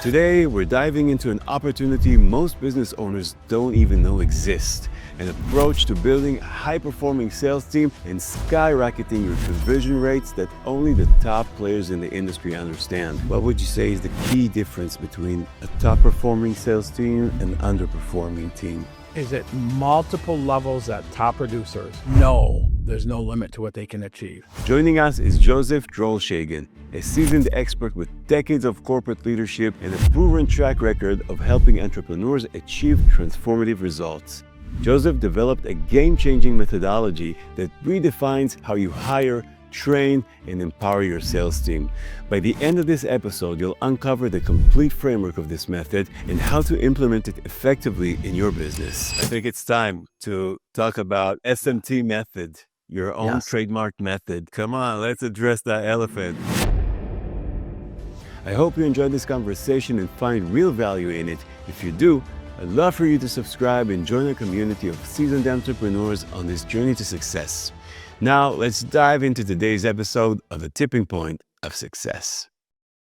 Today, we're diving into an opportunity most business owners don't even know exists, an approach to building a high-performing sales team and skyrocketing your conversion rates that only the top players in the industry understand. What would you say is the key difference between a top-performing sales team and an underperforming team? Is at multiple levels at top producers. No, there's no limit to what they can achieve. Joining us is Joseph Drolshagen, a seasoned expert with decades of corporate leadership and a proven track record of helping entrepreneurs achieve transformative results. Joseph developed a game-changing methodology that redefines how you hire, train, and empower your sales team. By the end of this episode, you'll uncover the complete framework of this method and how to implement it effectively in your business. I think it's time to talk about SMT method, your own trademark method. Come on, let's address that elephant. I hope you enjoyed this conversation and find real value in it. If you do, I'd love for you to subscribe and join a community of seasoned entrepreneurs on this journey to success. Now, let's dive into today's episode of The Tipping Point of Success.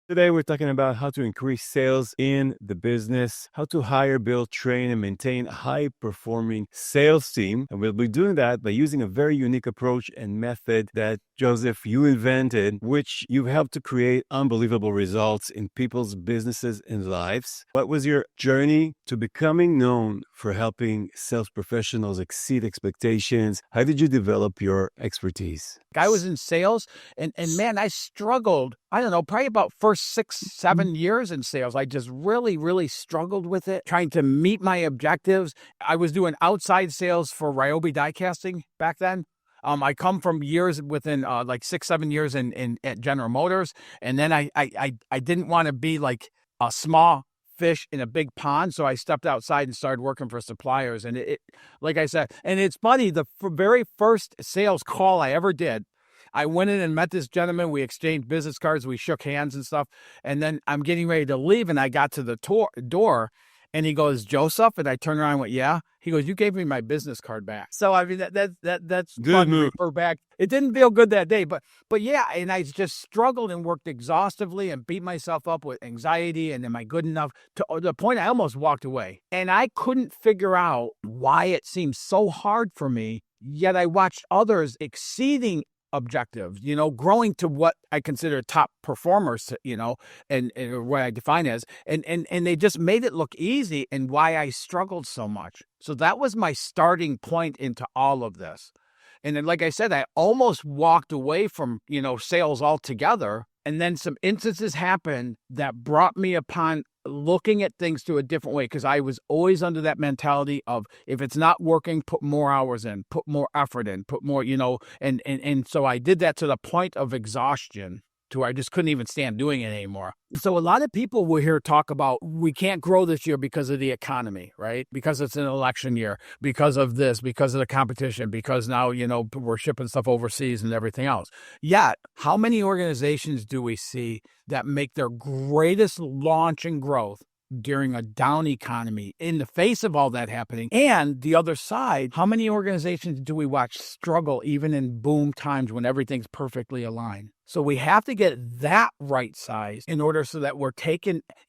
Today, we're talking about how to increase sales in the business, how to hire, build, train, and maintain a high-performing sales team. And we'll be doing that by using a very unique approach and method that, Joseph, you invented, which you've helped to create unbelievable results in people's businesses and lives. What was your journey to becoming known for helping sales professionals exceed expectations? How did you develop your expertise? I was in sales and man, I struggled. I don't know, probably about first 6, 7 years in sales. I just really struggled with it, trying to meet my objectives. I was doing outside sales for Ryobi die casting back then. I come from years within like 6, 7 years at General Motors. And then I didn't want to be like a small fish in a big pond. So I stepped outside and started working for suppliers. And it like I said, and it's funny, the very first sales call I ever did, I went in and met this gentleman. We exchanged business cards. We shook hands and stuff. And then I'm getting ready to leave. And I got to the door and he goes, "Joseph?" And I turned around and went, "Yeah." He goes, "You gave me my business card back." So, I mean, that's good fun move. to refer back. It didn't feel good that day, but yeah. And I just struggled and worked exhaustively and beat myself up with anxiety. And am I good enough? To the point I almost walked away. And I couldn't figure out why it seemed so hard for me. Yet I watched others exceeding objectives, growing to what I consider top performers, and what I define as, and they just made it look easy and why I struggled so much. So that was my starting point into all of this. And then, like I said, I almost walked away from, sales altogether. And then some instances happened that brought me upon looking at things through a different way, because I was always under that mentality of, if it's not working, put more hours in, put more effort in, put more, and so I did that to the point of exhaustion, to where I just couldn't even stand doing it anymore. So a lot of people will hear talk about, we can't grow this year because of the economy, right? Because it's an election year, because of this, because of the competition, because now, we're shipping stuff overseas and everything else. Yet, how many organizations do we see that make their greatest launch and growth during a down economy, in the face of all that happening? And the other side, how many organizations do we watch struggle even in boom times when everything's perfectly aligned? So we have to get that right size in order so that we're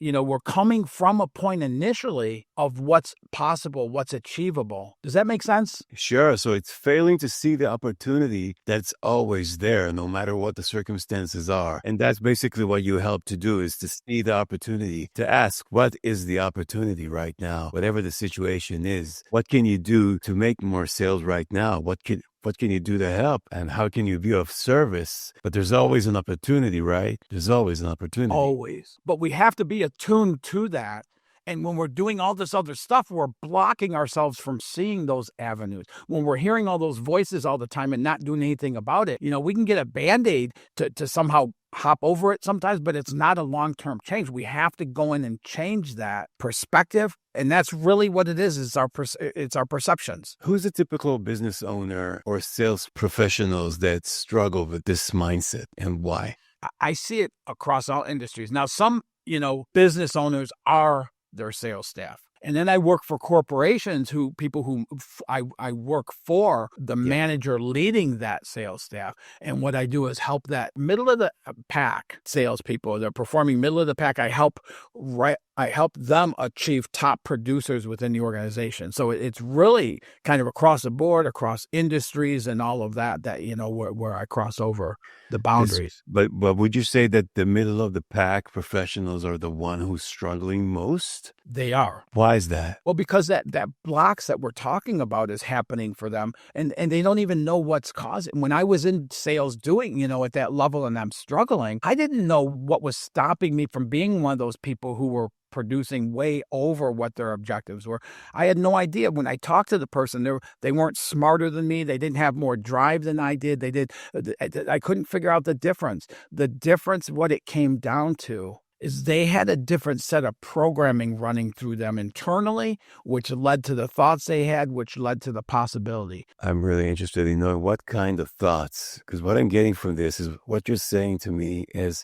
we're coming from a point initially of what's possible, what's achievable. Does that make sense? Sure. So it's failing to see the opportunity that's always there, no matter what the circumstances are. And that's basically what you help to do, is to see the opportunity, to ask, what is the opportunity right now? Whatever the situation is, what can you do to make more sales right now? What can you do to help, and how can you be of service? But there's always an opportunity, right? There's always an opportunity. Always. But we have to be attuned to that. And when we're doing all this other stuff, we're blocking ourselves from seeing those avenues. When we're hearing all those voices all the time and not doing anything about it, we can get a Band-Aid to somehow hop over it sometimes, but it's not a long-term change. We have to go in and change that perspective. And that's really what it is. It's our perceptions. Who's a typical business owner or sales professionals that struggle with this mindset, and why? I see it across all industries. Now, some, business owners are their sales staff. And then I work for corporations people who I work for the manager leading that sales staff. And what I do is help that middle of the pack salespeople. They're performing middle of the pack. I help them achieve top producers within the organization. So it's really kind of across the board, across industries and all of that, where I cross over the boundaries. But would you say that the middle of the pack professionals are the one who's struggling most? They are. Why is that? Well, because that blocks that we're talking about is happening for them, and they don't even know what's causing. When I was in sales doing, at that level and I'm struggling, I didn't know what was stopping me from being one of those people who were producing way over what their objectives were. I had no idea. When I talked to the person, they weren't smarter than me. They didn't have more drive than I did. I couldn't figure out the difference. The difference, what it came down to, is they had a different set of programming running through them internally, which led to the thoughts they had, which led to the possibility. I'm really interested in knowing what kind of thoughts, because what I'm getting from this is what you're saying to me is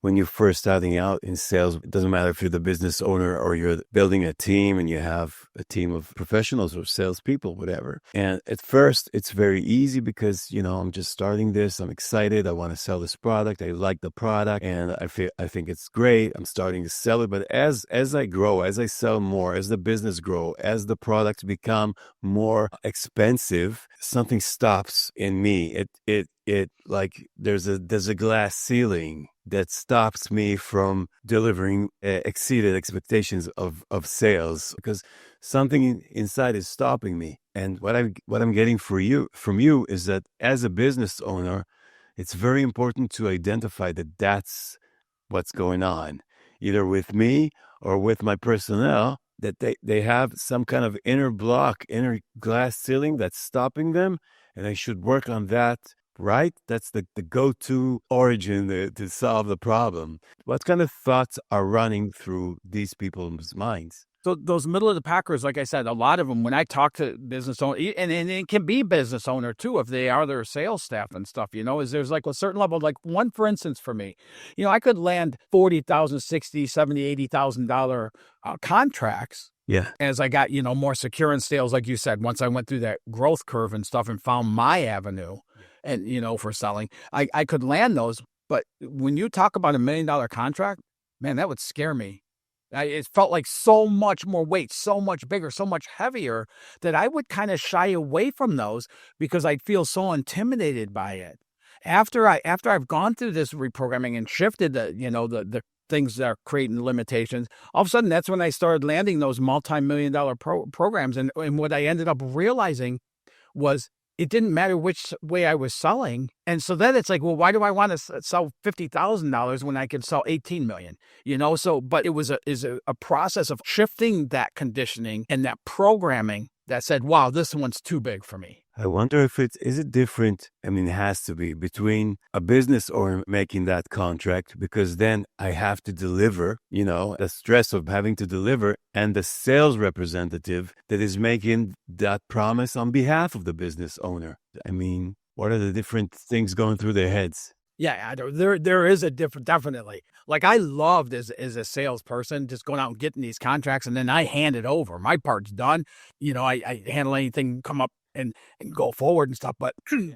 when you're first starting out in sales, it doesn't matter if you're the business owner or you're building a team and you have a team of professionals or salespeople, whatever. And at first, it's very easy because, I'm just starting this. I'm excited. I want to sell this product. I like the product and I think it's great. I'm starting to sell it. But as I grow, as I sell more, as the business grow, as the products become more expensive, something stops in me. It like there's a glass ceiling that stops me from delivering exceeded expectations of sales because something inside is stopping me. And what I'm getting from you is that as a business owner, it's very important to identify that that's what's going on, either with me or with my personnel, that they have some kind of inner block, inner glass ceiling that's stopping them, and I should work on that. Right? That's the go-to origin to solve the problem. What kind of thoughts are running through these people's minds? So those middle of the packers, like I said, a lot of them, when I talk to business owners, and it can be business owner too, if they are their sales staff and stuff, is there's like a certain level, like one, for instance, for me, I could land $40,000, $60,000, $70,000, $80,000 contracts. Yeah. As I got, more secure in sales, like you said, once I went through that growth curve and stuff and found my avenue and, for selling, I could land those. But when you talk about $1 million contract, man, that would scare me. It felt like so much more weight, so much bigger, so much heavier that I would kind of shy away from those because I'd feel so intimidated by it. After I've gone through this reprogramming and shifted the things that are creating limitations, all of a sudden that's when I started landing those multi-million-dollar programs. And what I ended up realizing was it didn't matter which way I was selling. And so then it's like, well, why do I want to sell $50,000 when I can sell $18 million? But it was a process of shifting that conditioning and that programming that said, wow, this one's too big for me. I wonder if is it different? I mean, it has to be between a business owner making that contract, because then I have to deliver, the stress of having to deliver, and the sales representative that is making that promise on behalf of the business owner. I mean, what are the different things going through their heads? Yeah, there is a different, definitely. Like I loved as a salesperson, just going out and getting these contracts and then I hand it over. My part's done. I handle anything come up and go forward and stuff. But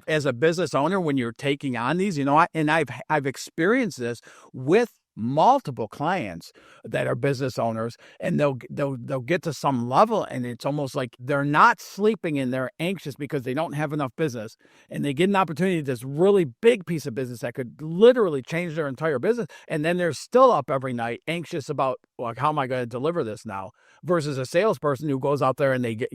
as a business owner, when you're taking on these, I've experienced this with multiple clients that are business owners, and they'll get to some level and it's almost like they're not sleeping and they're anxious because they don't have enough business, and they get an opportunity to this really big piece of business that could literally change their entire business, and then they're still up every night anxious about, like, how am I going to deliver this now? Versus a salesperson who goes out there and they get,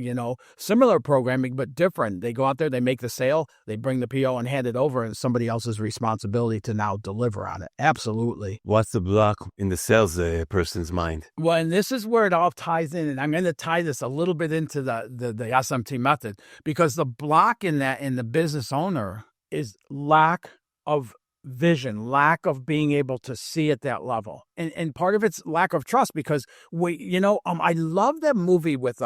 similar programming but different. They go out there, they make the sale, they bring the PO and hand it over, and it's somebody else's responsibility to now deliver on it. Absolutely. What's the block in the sales person's mind? Well, and this is where it all ties in, and I'm going to tie this a little bit into the SMT method, because the block in the business owner is lack of vision, lack of being able to see at that level. And part of it's lack of trust, because I love that movie with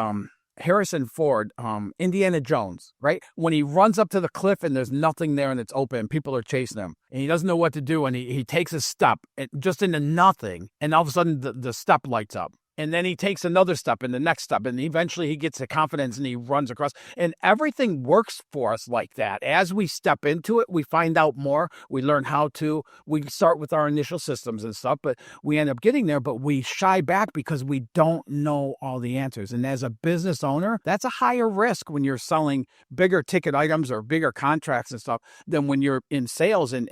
Harrison Ford, Indiana Jones, right? When he runs up to the cliff and there's nothing there and it's open and people are chasing him and he doesn't know what to do, and he takes a step just into nothing, and all of a sudden the step lights up. And then he takes another step and the next step, and eventually he gets the confidence and he runs across. And everything works for us like that. As we step into it, we find out more. We learn how to. We start with our initial systems and stuff, but we end up getting there. But we shy back because we don't know all the answers. And as a business owner, that's a higher risk when you're selling bigger ticket items or bigger contracts and stuff than when you're in sales and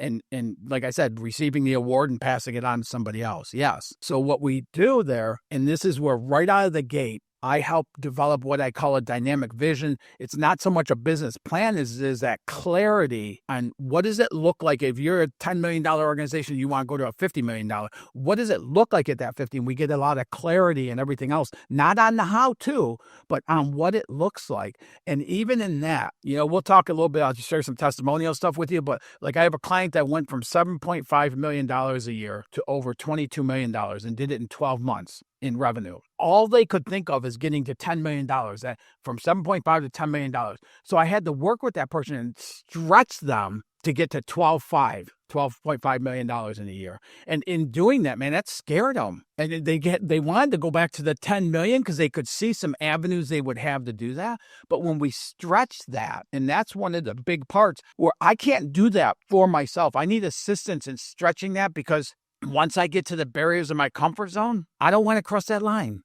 like I said, receiving the award and passing it on to somebody else. Yes. So what we do there, and this is where right out of the gate, I help develop what I call a dynamic vision. It's not so much a business plan as it is that clarity on what does it look like if you're a $10 million organization, you want to go to a $50 million. What does it look like at that 50? And we get a lot of clarity and everything else, not on the how to, but on what it looks like. And even in that, we'll talk a little bit, I'll just share some testimonial stuff with you, but like I have a client that went from $7.5 million a year to over $22 million and did it in 12 months. In revenue. All they could think of is getting to $10 million, from 7.5 to $10 million. So I had to work with that person and stretch them to get to $12.5 million in a year. And in doing that, man, that scared them. And they wanted to go back to the 10 million because they could see some avenues they would have to do that. But when we stretch that, and that's one of the big parts where I can't do that for myself. I need assistance in stretching that because once I get to the barriers of my comfort zone, I don't want to cross that line,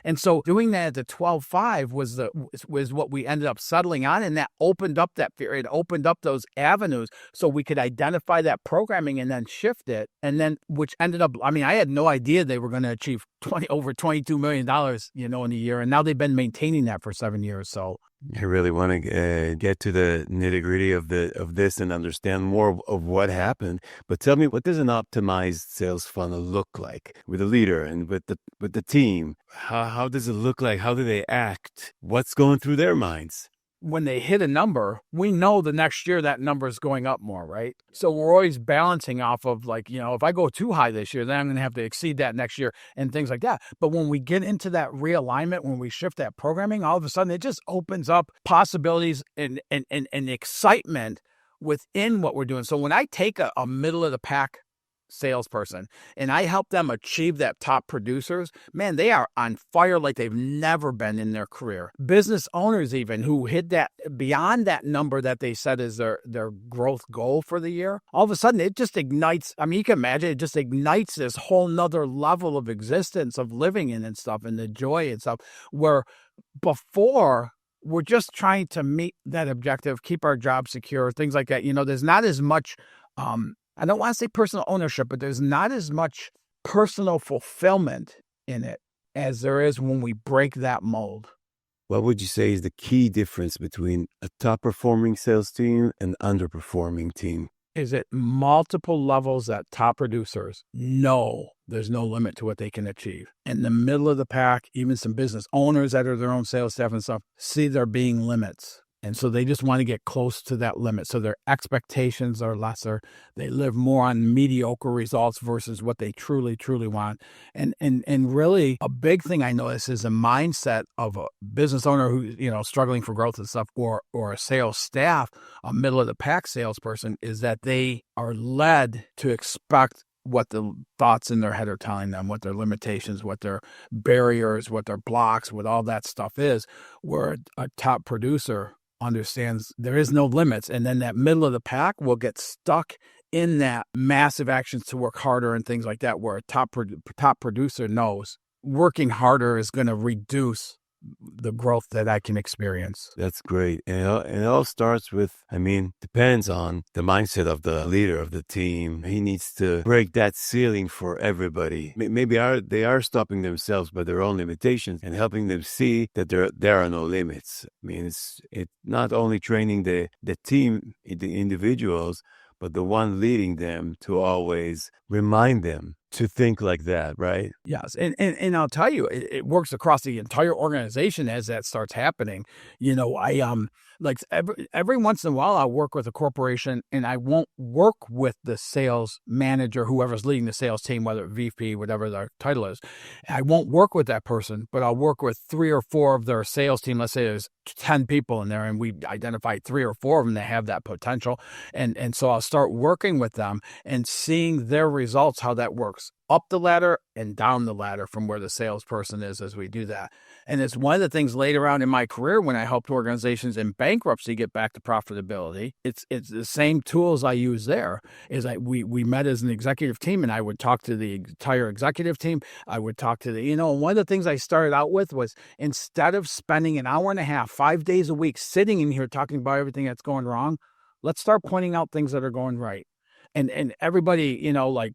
And so doing that at the 12.5 was what we ended up settling on. And that opened up that period, opened up those avenues so we could identify that programming and then shift it. And then, which ended up, I had no idea they were going to achieve over $22 million, in a year. And now they've been maintaining that for 7 years. So I really want to get to the nitty gritty of this and understand more of what happened. But tell me, what does an optimized sales funnel look like with a leader and with the team? How does it look like? How do they act? What's going through their minds? When they hit a number, we know the next year that number is going up more, right? So we're always balancing off of if I go too high this year, then I'm going to have to exceed that next year and things like that. But when we get into that realignment, when we shift that programming, all of a sudden it just opens up possibilities and excitement within what we're doing. So when I take a middle of the pack salesperson and I help them achieve that top producers, man, they are on fire like they've never been in their career. Business owners even who hit that beyond that number that they set as their growth goal for the year, all of a sudden it just ignites. You can imagine it just ignites this whole nother level of existence of living in and stuff and the joy and stuff where before we're just trying to meet that objective, keep our job secure, things like that. There's not as much I don't want to say personal ownership, but there's not as much personal fulfillment in it as there is when we break that mold. What would you say is the key difference between a top-performing sales team and underperforming team? Is it multiple levels that top producers know there's no limit to what they can achieve. In the middle of the pack, even some business owners that are their own sales staff and stuff, see there being limits. And so they just want to get close to that limit. So their expectations are lesser. They live more on mediocre results versus what they truly, truly want. And really a big thing I notice is a mindset of a business owner who's, struggling for growth and stuff, or a sales staff, a middle of the pack salesperson, is that they are led to expect what the thoughts in their head are telling them, what their limitations, what their barriers, what their blocks, what all that stuff is, where a top producer understands there is no limits. And then that middle of the pack will get stuck in that massive actions to work harder and things like that, where a top producer knows working harder is going to reduce the growth that I can experience. That's great. And it all starts with, depends on the mindset of the leader of the team. He needs to break that ceiling for everybody. Maybe they are stopping themselves by their own limitations and helping them see that there are no limits. It's not only training the team, the individuals, but the one leading them to always remind them to think like that, right? Yes. And I'll tell you, it works across the entire organization as that starts happening. Every once in a while, I'll work with a corporation and I won't work with the sales manager, whoever's leading the sales team, whether VP, whatever their title is. I won't work with that person, but I'll work with 3 or 4 of their sales team. Let's say there's 10 people in there and we identify 3 or 4 of them that have that potential. And so I'll start working with them and seeing their results, how that works. up the ladder and down the ladder from where the salesperson is as we do that. And it's one of the things later on in my career when I helped organizations in bankruptcy get back to profitability. It's the same tools I use there. We met as an executive team, and I would talk to the entire executive team. I would talk to one of the things I started out with was, instead of spending an hour and a half, 5 days a week sitting in here talking about everything that's going wrong, let's start pointing out things that are going right. And everybody, like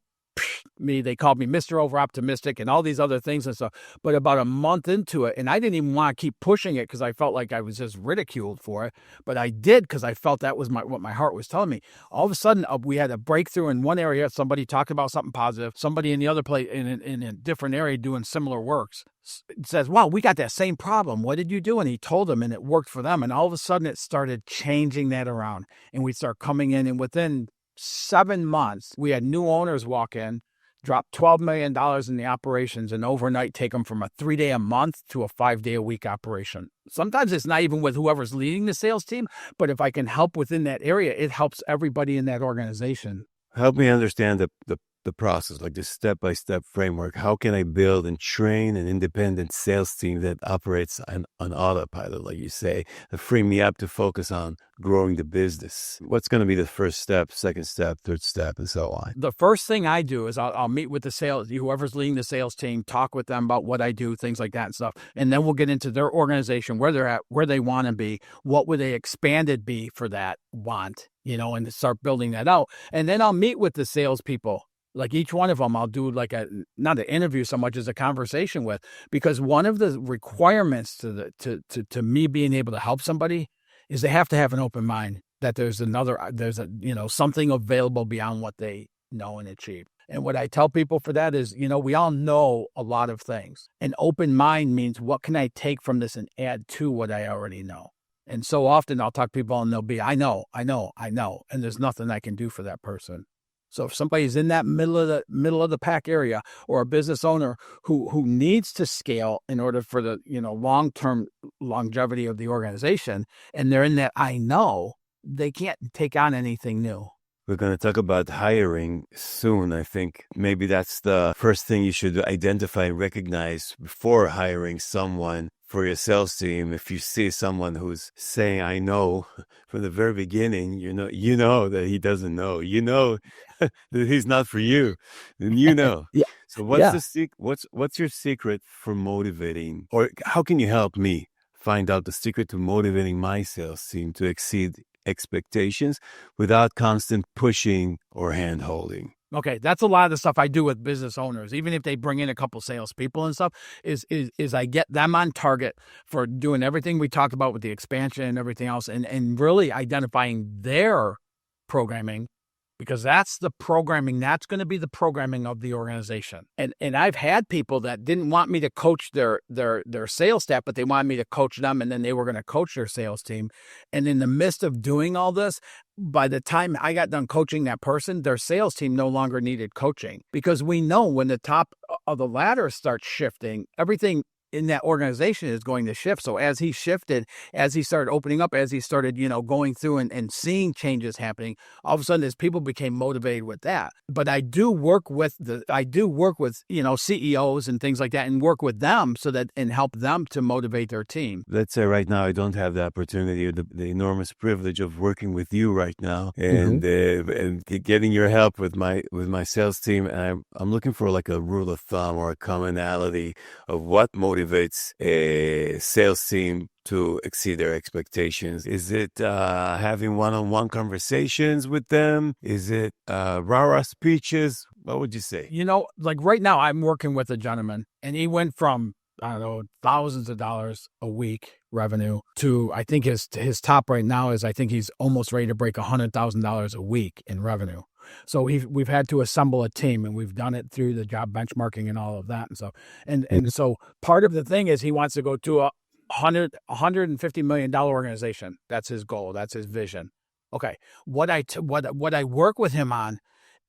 me, they called me Mr. Over-Optimistic and all these other things and stuff. But about a month into it, and I didn't even want to keep pushing it because I felt like I was just ridiculed for it. But I did because I felt that was what my heart was telling me. All of a sudden, we had a breakthrough in one area. Somebody talked about something positive. Somebody in the other place, in a different area doing similar works, says, wow, we got that same problem. What did you do? And he told them, and it worked for them. And all of a sudden, it started changing that around. And we start coming in, and within 7 months, we had new owners walk in, drop $12 million in the operations, and overnight take them from a 3-day a month to a 5-day a week operation. Sometimes it's not even with whoever's leading the sales team, but if I can help within that area, it helps everybody in that organization. Help me understand the process, like the step-by-step framework. How can I build and train an independent sales team that operates on autopilot, like you say, to free me up to focus on growing the business? What's going to be the first step, second step, third step, and so on? The first thing I do is I'll meet with whoever's leading the sales team, talk with them about what I do, things like that and stuff. And then we'll get into their organization, where they're at, where they want to be, what would they expanded be for that want, and start building that out. And then I'll meet with the salespeople. Like each one of them, I'll do not an interview so much as a conversation with, because one of the requirements to me being able to help somebody is they have to have an open mind that there's something available beyond what they know and achieve. And what I tell people for that is, we all know a lot of things. An open mind means, what can I take from this and add to what I already know? And so often I'll talk to people and they'll be, I know. And there's nothing I can do for that person. So if somebody's in that middle of the pack area, or a business owner who needs to scale in order for the long-term longevity of the organization, and they're in that I know, they can't take on anything new. We're going to talk about hiring soon. I think maybe that's the first thing you should identify and recognize before hiring someone for your sales team. If you see someone who's saying, I know, from the very beginning, you know that he doesn't know, that he's not for you, then Yeah. So what's your secret for motivating, or how can you help me find out the secret to motivating my sales team to exceed expectations without constant pushing or hand-holding? Okay, that's a lot of the stuff I do with business owners. Even if they bring in a couple salespeople and stuff, is I get them on target for doing everything we talked about with the expansion and everything else, and really identifying their programming, because that's the programming. That's going to be the programming of the organization. And I've had people that didn't want me to coach their sales staff, but they wanted me to coach them, and then they were going to coach their sales team. And in the midst of doing all this, by the time I got done coaching that person, their sales team no longer needed coaching, because we know when the top of the ladder starts shifting, everything in that organization is going to shift. So as he shifted, as he started opening up, as he started, going through and seeing changes happening, all of a sudden his people became motivated with that. But I do work with CEOs and things like that, and work with them and help them to motivate their team. Let's say right now I don't have the opportunity or the enormous privilege of working with you right now, and and getting your help with my sales team. And I'm looking for like a rule of thumb or a commonality of what motivates a sales team to exceed their expectations. Is it having one-on-one conversations with them? Is it rah-rah speeches? What would you say? Like right now I'm working with a gentleman, and he went from, I don't know, thousands of dollars a week revenue to, I think his top right now is, I think he's almost ready to break $100,000 a week in revenue. So we've had to assemble a team, and we've done it through the job benchmarking and all of that. And so, and so part of the thing is he wants to go to a $150 million organization. That's his goal. That's his vision. Okay. What I work with him on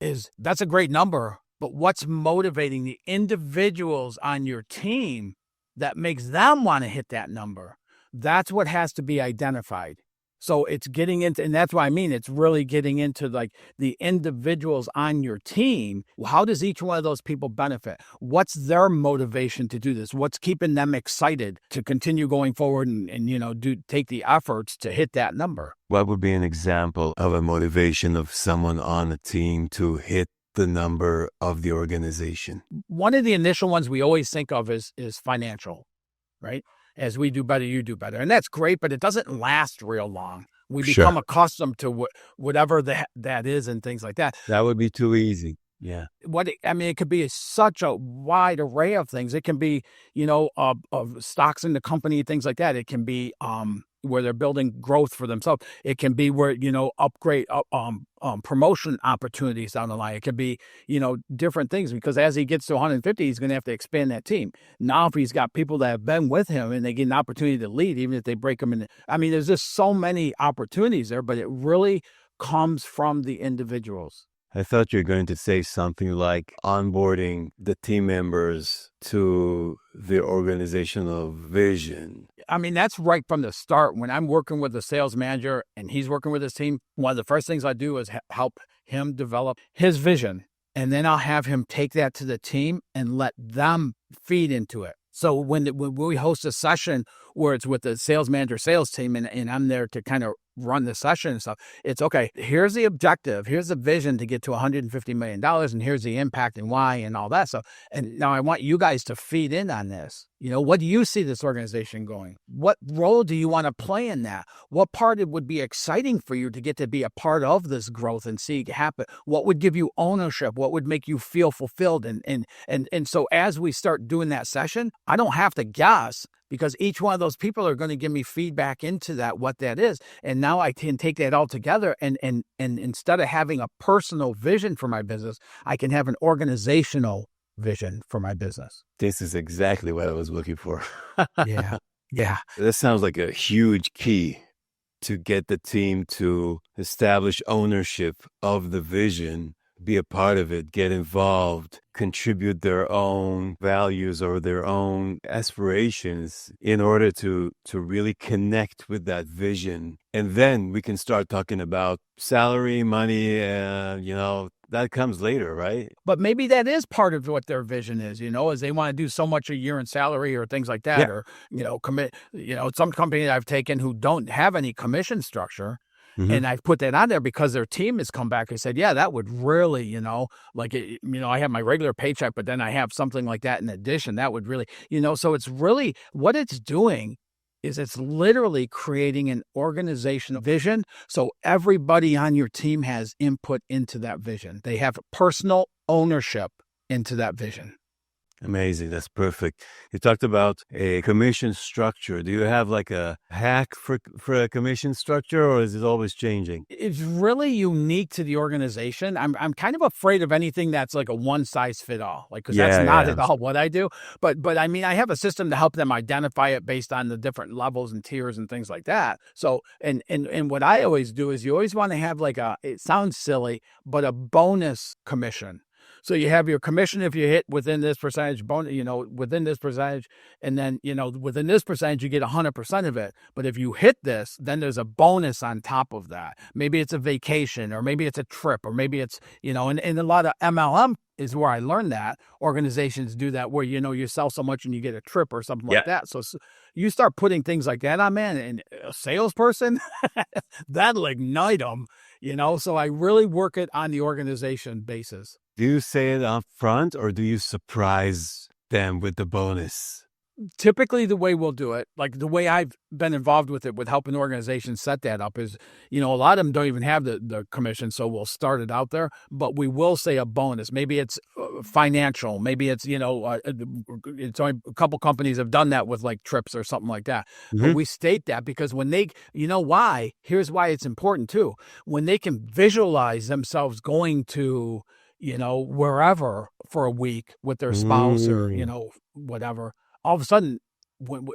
is, that's a great number, but what's motivating the individuals on your team that makes them want to hit that number? That's what has to be identified. So it's getting into, and that's what I mean. It's really getting into like the individuals on your team. How does each one of those people benefit? What's their motivation to do this? What's keeping them excited to continue going forward and take the efforts to hit that number? What would be an example of a motivation of someone on a team to hit the number of the organization? One of the initial ones we always think of is financial, right? As we do better, you do better. And that's great, but it doesn't last real long. We become accustomed to whatever that is and things like that. That would be too easy. Yeah. It could be such a wide array of things. It can be, of stocks in the company, things like that. It can be where they're building growth for themselves. It can be where, upgrade, promotion opportunities down the line. It could be, different things, because as he gets to 150, he's going to have to expand that team. Now, if he's got people that have been with him and they get an opportunity to lead, even if they break them in, there's just so many opportunities there, but it really comes from the individuals. I thought you were going to say something like onboarding the team members to the organizational vision. That's right from the start. When I'm working with a sales manager and he's working with his team, one of the first things I do is help him develop his vision. And then I'll have him take that to the team and let them feed into it. So when we host a session where it's with the sales manager, sales team, and I'm there to kind of run the session and stuff, it's okay, here's the objective, here's the vision to get to $150 million, and here's the impact and why and all that stuff. And now I want you guys to feed in on this. What do you see this organization going? What role do you want to play in that? What part it would be exciting for you to get to be a part of this growth and see it happen? What would give you ownership? What would make you feel fulfilled? And so as we start doing that session, I don't have to guess, because each one of those people are going to give me feedback into that, what that is. And now I can take that all together and instead of having a personal vision for my business, I can have an organizational vision for my business. This is exactly what I was looking for. Yeah. Yeah. This sounds like a huge key to get the team to establish ownership of the vision, be a part of it, get involved, contribute their own values or their own aspirations in order to really connect with that vision. And then we can start talking about salary, money, that comes later, right? But maybe that is part of what their vision is, is they want to do so much a year in salary or things like that, Yeah. or, commit, some companies I've taken who don't have any commission structure. Mhm. And I've put that on there because their team has come back and said, yeah, that would really, I have my regular paycheck, but then I have something like that in addition. That would really, so it's really what it's doing is it's literally creating an organizational vision. So everybody on your team has input into that vision. They have personal ownership into that vision. Amazing. That's perfect. You talked about a commission structure. Do you have like a hack for a commission structure, or is it always changing? It's really unique to the organization. I'm kind of afraid of anything that's like a one size fit all, because that's not at all what I do. But I have a system to help them identify it based on the different levels and tiers and things like that. So, and what I always do is you always want to have it sounds silly, but a bonus commission. So you have your commission if you hit within this percentage bonus, within this percentage, and then, within this percentage, you get 100% of it. But if you hit this, then there's a bonus on top of that. Maybe it's a vacation, or maybe it's a trip, or maybe it's, and a lot of MLM is where I learned that. Organizations do that where, you sell so much and you get a trip or something like that. So you start putting things like that on, man, and a salesperson, that'll ignite them, So I really work it on the organization basis. Do you say it up front, or do you surprise them with the bonus? Typically the way we'll do it, like the way I've been involved with it, with helping organizations set that up, is, a lot of them don't even have the commission. So we'll start it out there, but we will say a bonus. Maybe it's financial. Maybe it's, it's only a couple companies have done that with like trips or something like that. Mm-hmm. But we state that because when they, why, here's why it's important too. When they can visualize themselves going to, wherever for a week with their spouse or, whatever, all of a sudden,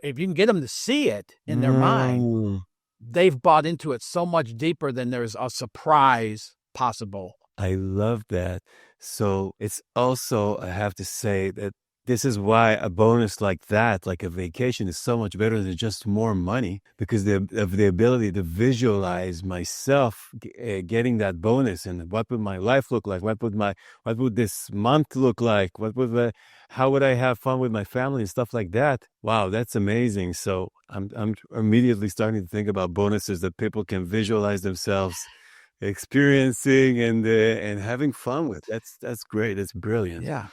if you can get them to see it in their mind, they've bought into it so much deeper than there's a surprise possible. I love that. So it's also, I have to say that this is why a bonus like that, like a vacation, is so much better than just more money, because of the ability to visualize myself getting that bonus, and what would my life look like? What would this month look like? How would I have fun with my family and stuff like that? Wow, that's amazing. So I'm immediately starting to think about bonuses that people can visualize themselves experiencing and having fun with. That's great. That's brilliant. Yeah.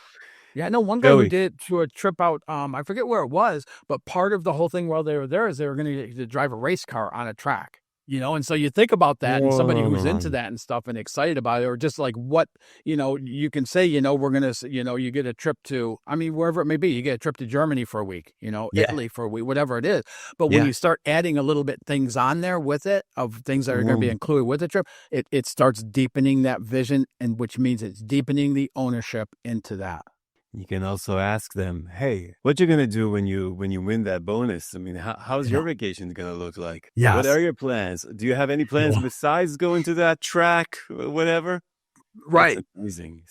Yeah, I know one guy who Joey. did to a trip out, I forget where it was, but part of the whole thing while they were there is they were going to drive a race car on a track, and so you think about that and somebody who's into Whoa. that and stuff and excited about it, or just like what, you can say, we're going to, you get a trip to, I mean, wherever it may be, you get a trip to Germany for a week, Yeah. Italy for a week, whatever it is. But when Yeah. you start adding a little bit things on there with it, of things that are going to be Mm. included with the trip, it starts deepening that vision, and which means it's deepening the ownership into that. You can also ask them, "Hey, what you gonna do when you win that bonus? I mean, how's your Yeah. vacation gonna look like? What Yes. are your plans? Do you have any plans Yeah. besides going to that track, whatever?" That's Right. amazing.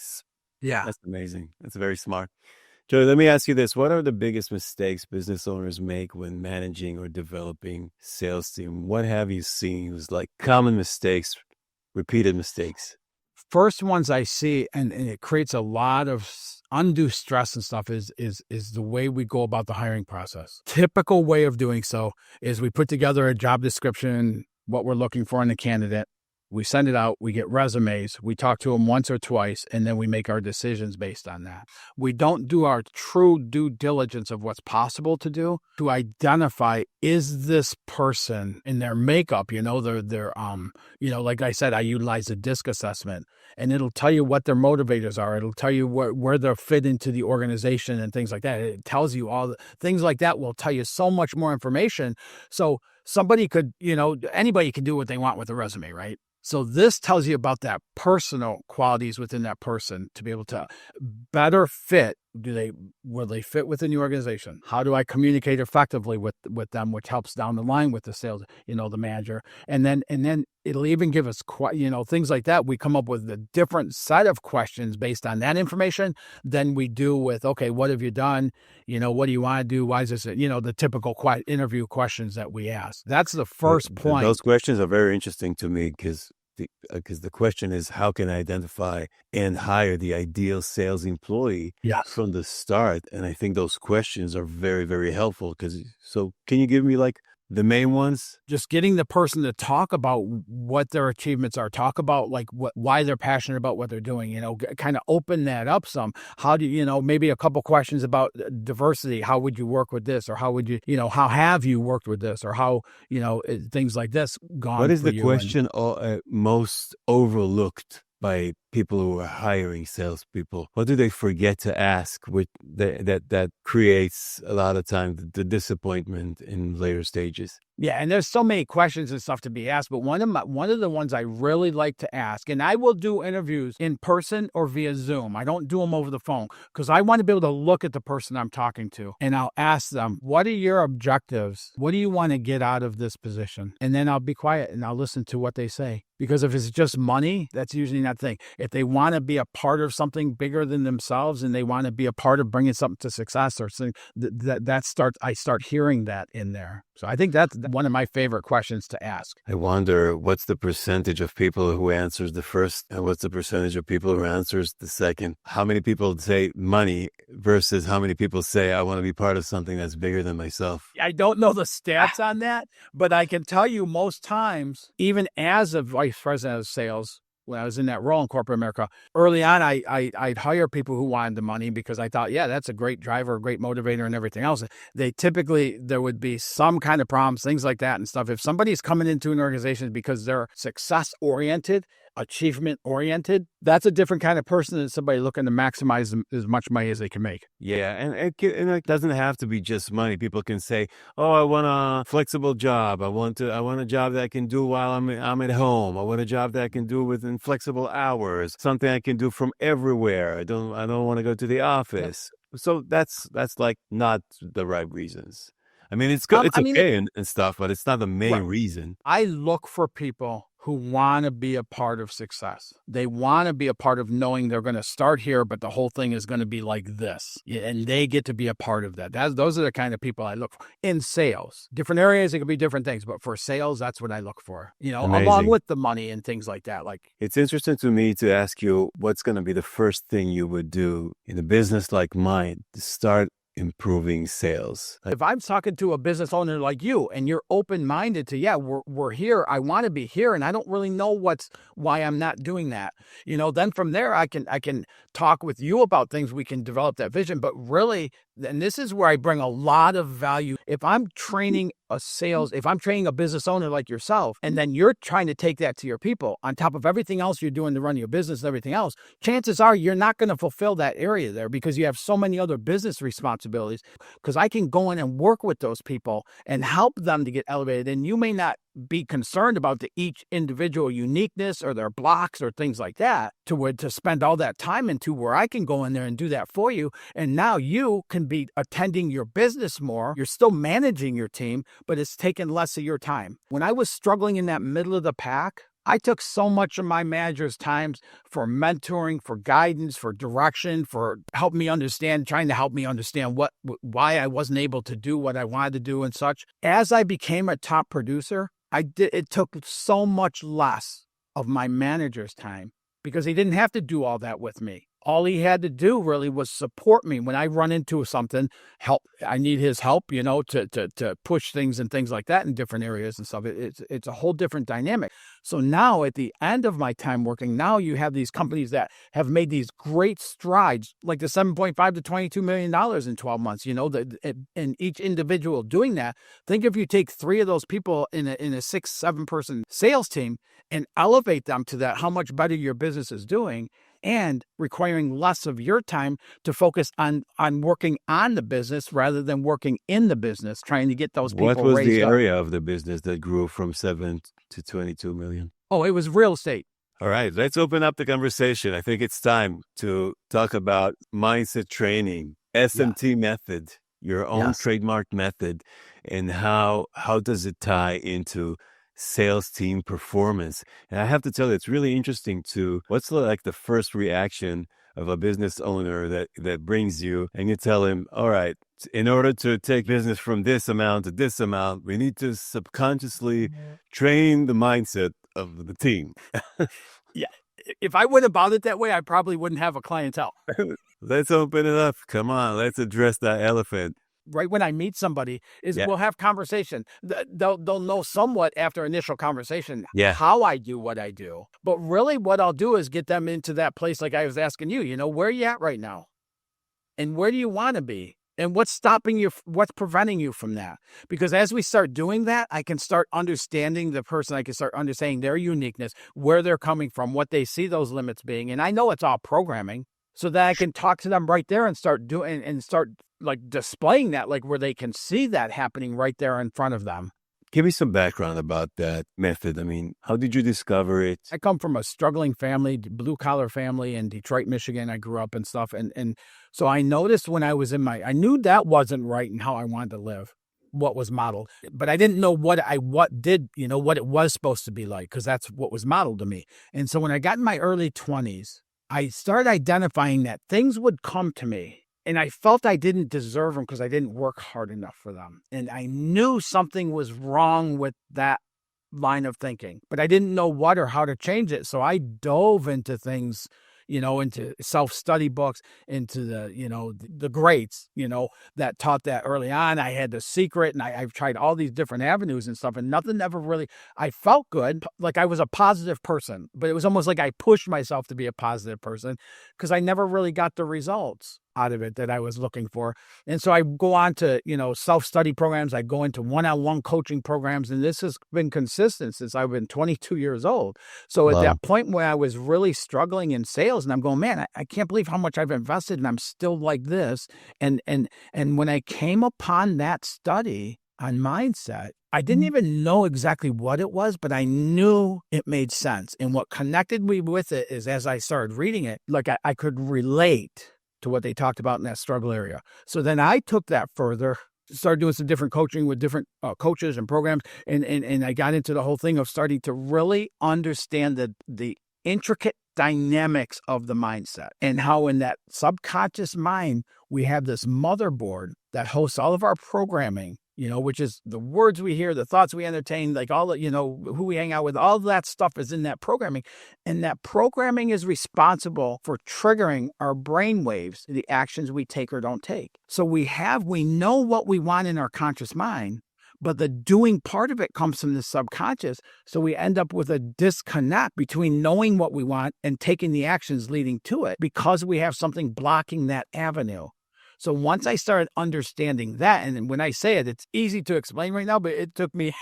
Yeah. That's amazing. That's very smart. Joey, let me ask you this: what are the biggest mistakes business owners make when managing or developing sales team? What have you seen was like common mistakes, repeated mistakes? First ones I see, and it creates a lot of undue stress and stuff, is the way we go about the hiring process. Typical way of doing so is we put together a job description, what we're looking for in the candidate. We send it out, we get resumes, we talk to them once or twice, and then we make our decisions based on that. We don't do our true due diligence of what's possible to do to identify, is this person in their makeup, like I said, I utilize the DISC assessment, and it'll tell you what their motivators are. It'll tell you where they'll fit into the organization and things like that. It tells you all the things like that will tell you so much more information. So somebody could, anybody can do what they want with a resume, right? So this tells you about that personal qualities within that person to be able to better fit. Will they fit within the organization? How do I communicate effectively with them, which helps down the line with the sales, the manager, and then it'll even give us, things like that. We come up with a different set of questions based on that information than we do with, okay, what have you done? What do you want to do? Why is this? The typical interview questions that we ask. That's the first point. Those questions are very interesting to me because the question is, how can I identify and hire the ideal sales employee Yes. from the start? And I think those questions are very, very helpful. So can you give me like the main ones? Just getting the person to talk about what their achievements are, talk about like why they're passionate about what they're doing, kind of open that up some. How do maybe a couple questions about diversity? How would you work with this? Or how would you, how have you worked with this? Or how, things like this gone What is for the you? question most overlooked by people who are hiring salespeople? What do they forget to ask, that creates a lot of time the disappointment in later stages? Yeah, and there's so many questions and stuff to be asked, but one of the ones I really like to ask, and I will do interviews in person or via Zoom. I don't do them over the phone because I want to be able to look at the person I'm talking to, and I'll ask them, what are your objectives? What do you want to get out of this position? And then I'll be quiet and I'll listen to what they say. Because if it's just money, that's usually not the thing. If they want to be a part of something bigger than themselves and they want to be a part of bringing something to success or something, I start hearing that in there. So I think that's one of my favorite questions to ask. I wonder what's the percentage of people who answers the first and what's the percentage of people who answers the second? How many people say money versus how many people say, I want to be part of something that's bigger than myself? I don't know the stats on that, but I can tell you most times, even as a vice president of sales, when I was in that role in corporate America, early on, I'd hire people who wanted the money because I thought, yeah, that's a great driver, a great motivator and everything else. There would be some kind of problems, things like that and stuff. If somebody's coming into an organization because they're success oriented, achievement oriented, that's a different kind of person than somebody looking to maximize as much money as they can make. Yeah, and it doesn't have to be just money. People can say, "Oh, I want a flexible job. I want a job that I can do while I'm at home. I want a job that I can do within flexible hours. Something I can do from everywhere. I don't want to go to the office." So that's like not the right reasons. I mean, it's I mean, okay and stuff, but it's not the main right. reason. I look for people who want to be a part of success. They want to be a part of knowing they're going to start here, but the whole thing is going to be like this. And they get to be a part of that. Those are the kind of people I look for in sales. Different areas, it could be different things, but for sales, that's what I look for, along Amazing. with the money and things like that. Like, It's interesting to me to ask you what's going to be the first thing you would do in a business like mine to start improving sales. if I'm talking to a business owner like you and you're open-minded to, we're here, I want to be here, and I don't really know why I'm not doing that. Then from there I can talk with you about things, we can develop that vision. But really, and this is where I bring a lot of value. If I'm training a business owner like yourself, and then you're trying to take that to your people on top of everything else you're doing to run your business and everything else, chances are you're not going to fulfill that area there because you have so many other business responsibilities. Because I can go in and work with those people and help them to get elevated. And you may not be concerned about each individual uniqueness or their blocks or things like that to spend all that time into, where I can go in there and do that for you. And now you can be attending your business more. You're still managing your team, but it's taking less of your time. When I was struggling in that middle of the pack, I took so much of my manager's time for mentoring, for guidance, for direction, for trying to help me understand why I wasn't able to do what I wanted to do and such. As I became a top producer, it took so much less of my manager's time because he didn't have to do all that with me. All he had to do really was support me when I run into something. I need his help, to push things and things like that in different areas and stuff. It's a whole different dynamic. So now at the end of my time working, now you have these companies that have made these great strides, like the $7.5 to $22 million in 12 months, and each individual doing that. Think if you take 3 of those people in a 6-7 person sales team and elevate them to that, how much better your business is doing, and requiring less of your time to focus on working on the business rather than working in the business, trying to get those people raised up. What was the area of the business that grew from 7 to 22 million? Oh, it was real estate. All right, let's open up the conversation. I think it's time to talk about mindset training, SMT method, your own trademark method, and how does it tie into sales team performance. And I have to tell you, it's really interesting what's like the first reaction of a business owner that brings you and you tell him, all right, in order to take business from this amount to this amount, we need to subconsciously train the mindset of the team. Yeah. If I went about it that way, I probably wouldn't have a clientele. Let's open it up. Come on, let's address that elephant. Right when I meet somebody, we'll have conversation. They'll know somewhat after initial conversation how I do what I do. But really what I'll do is get them into that place like I was asking you, where are you at right now? And where do you want to be? And what's stopping you? What's preventing you from that? Because as we start doing that, I can start understanding the person. I can start understanding their uniqueness, where they're coming from, what they see those limits being. And I know it's all programming, so that I can talk to them right there and start displaying that, like where they can see that happening right there in front of them. Give me some background about that method. I mean, how did you discover it? I come from a struggling family, blue-collar family in Detroit, Michigan. I grew up and stuff. And so I noticed when I was I knew that wasn't right in how I wanted to live, what was modeled. But I didn't know what it was supposed to be like, because that's what was modeled to me. And so when I got in my early 20s, I started identifying that things would come to me. And I felt I didn't deserve them because I didn't work hard enough for them. And I knew something was wrong with that line of thinking, but I didn't know what or how to change it. So I dove into things, into self-study books, into the greats, that taught that early on. I had The Secret, and I've tried all these different avenues and stuff, and nothing ever really, I felt good. Like I was a positive person, but it was almost like I pushed myself to be a positive person because I never really got the results out of it that I was looking for. And so I go on to, self-study programs. I go into one-on-one coaching programs, and this has been consistent since I've been 22 years old. So at that point where I was really struggling in sales, and I'm going, man, I can't believe how much I've invested and I'm still like this. And when I came upon that study on mindset, I didn't even know exactly what it was, but I knew it made sense. And what connected me with it is as I started reading it, like I could relate to what they talked about in that struggle area. So then I took that further started doing some different coaching with different coaches and programs. And I got into the whole thing of starting to really understand the intricate dynamics of the mindset and how in that subconscious mind, we have this motherboard that hosts all of our programming, which is the words we hear, the thoughts we entertain, like all the, who we hang out with, all that stuff is in that programming. And that programming is responsible for triggering our brain waves, the actions we take or don't take. So we know what we want in our conscious mind, but the doing part of it comes from the subconscious. So we end up with a disconnect between knowing what we want and taking the actions leading to it because we have something blocking that avenue. So once I started understanding that, and when I say it, it's easy to explain right now, but it took me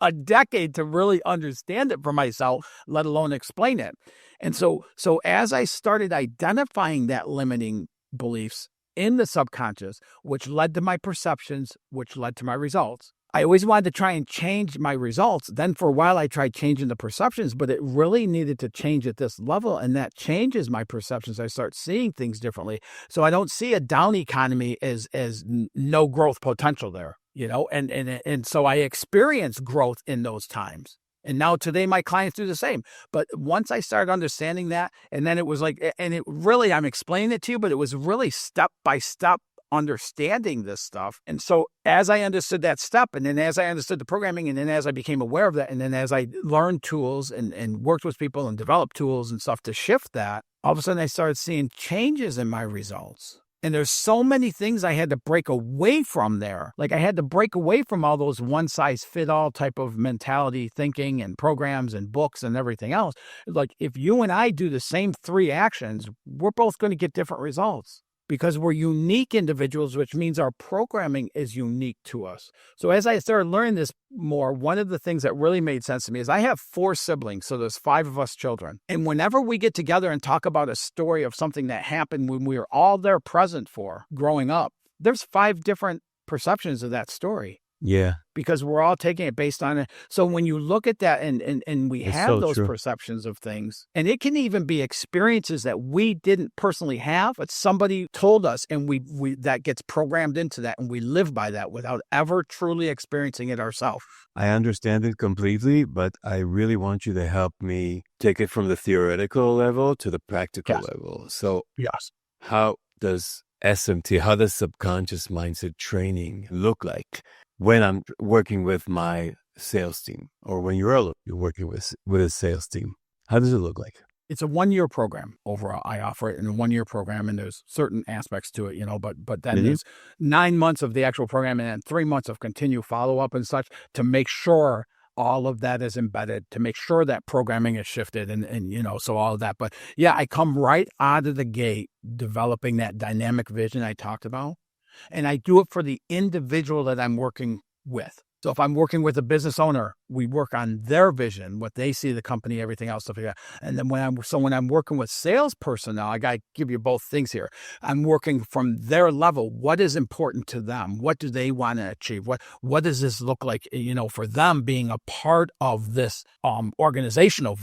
a decade to really understand it for myself, let alone explain it. And so as I started identifying that limiting beliefs in the subconscious, which led to my perceptions, which led to my results, I always wanted to try and change my results. Then for a while, I tried changing the perceptions, but it really needed to change at this level. And that changes my perceptions. I start seeing things differently. So I don't see a down economy as no growth potential there, and so I experience growth in those times. And now today, my clients do the same. But once I started understanding that, and then it was like, and it really, I'm explaining it to you, but it was really step by step understanding this stuff. And so as I understood that step, and then as I understood the programming, and then as I became aware of that, and then as I learned tools and worked with people and developed tools and stuff to shift that, all of a sudden I started seeing changes in my results. And there's so many things I had to break away from there. Like I had to break away from all those one-size-fit-all type of mentality thinking and programs and books and everything else. Like if you and I do the same 3 actions, we're both going to get different results. Because we're unique individuals, which means our programming is unique to us. So as I started learning this more, one of the things that really made sense to me is I have 4 siblings, so there's 5 of us children. And whenever we get together and talk about a story of something that happened when we were all there present for growing up, there's 5 different perceptions of that story. Yeah. Because we're all taking it based on it. So when you look at that and we It's have so those true. perceptions of things, and it can even be experiences that we didn't personally have, but somebody told us, and we that gets programmed into that, and we live by that without ever truly experiencing it ourselves. I understand it completely, but I really want you to help me take it from the theoretical level to the practical Yes. level. So Yes. how does SMT, how does subconscious mindset training look like when I'm working with my sales team, or when you're working with a sales team? How does it look like? It's a 1-year program overall. I offer it in a 1-year program, and there's certain aspects to it, but then there's 9 months of the actual program and then 3 months of continued follow-up and such to make sure all of that is embedded, to make sure that programming is shifted and so all of that. But yeah, I come right out of the gate developing that dynamic vision I talked about. And I do it for the individual that I'm working with. So if I'm working with a business owner, we work on their vision, what they see the company, everything else, stuff like that. And then when I'm working with sales personnel, I got to give you both things here. I'm working from their level. What is important to them? What do they want to achieve? What does this look like, for them being a part of this organizational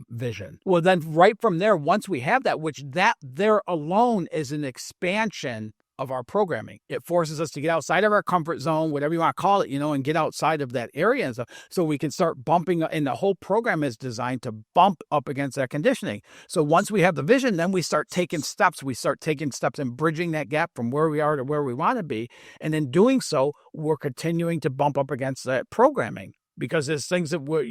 vision? Well, then right from there, once we have that, which that there alone is an expansion of our programming. It forces us to get outside of our comfort zone, whatever you want to call it, and get outside of that area and stuff, so we can start bumping. And the whole program is designed to bump up against that conditioning. So once we have the vision, then we start taking steps. We start taking steps and bridging that gap from where we are to where we want to be. And in doing so, we're continuing to bump up against that programming. Because there's things that we're,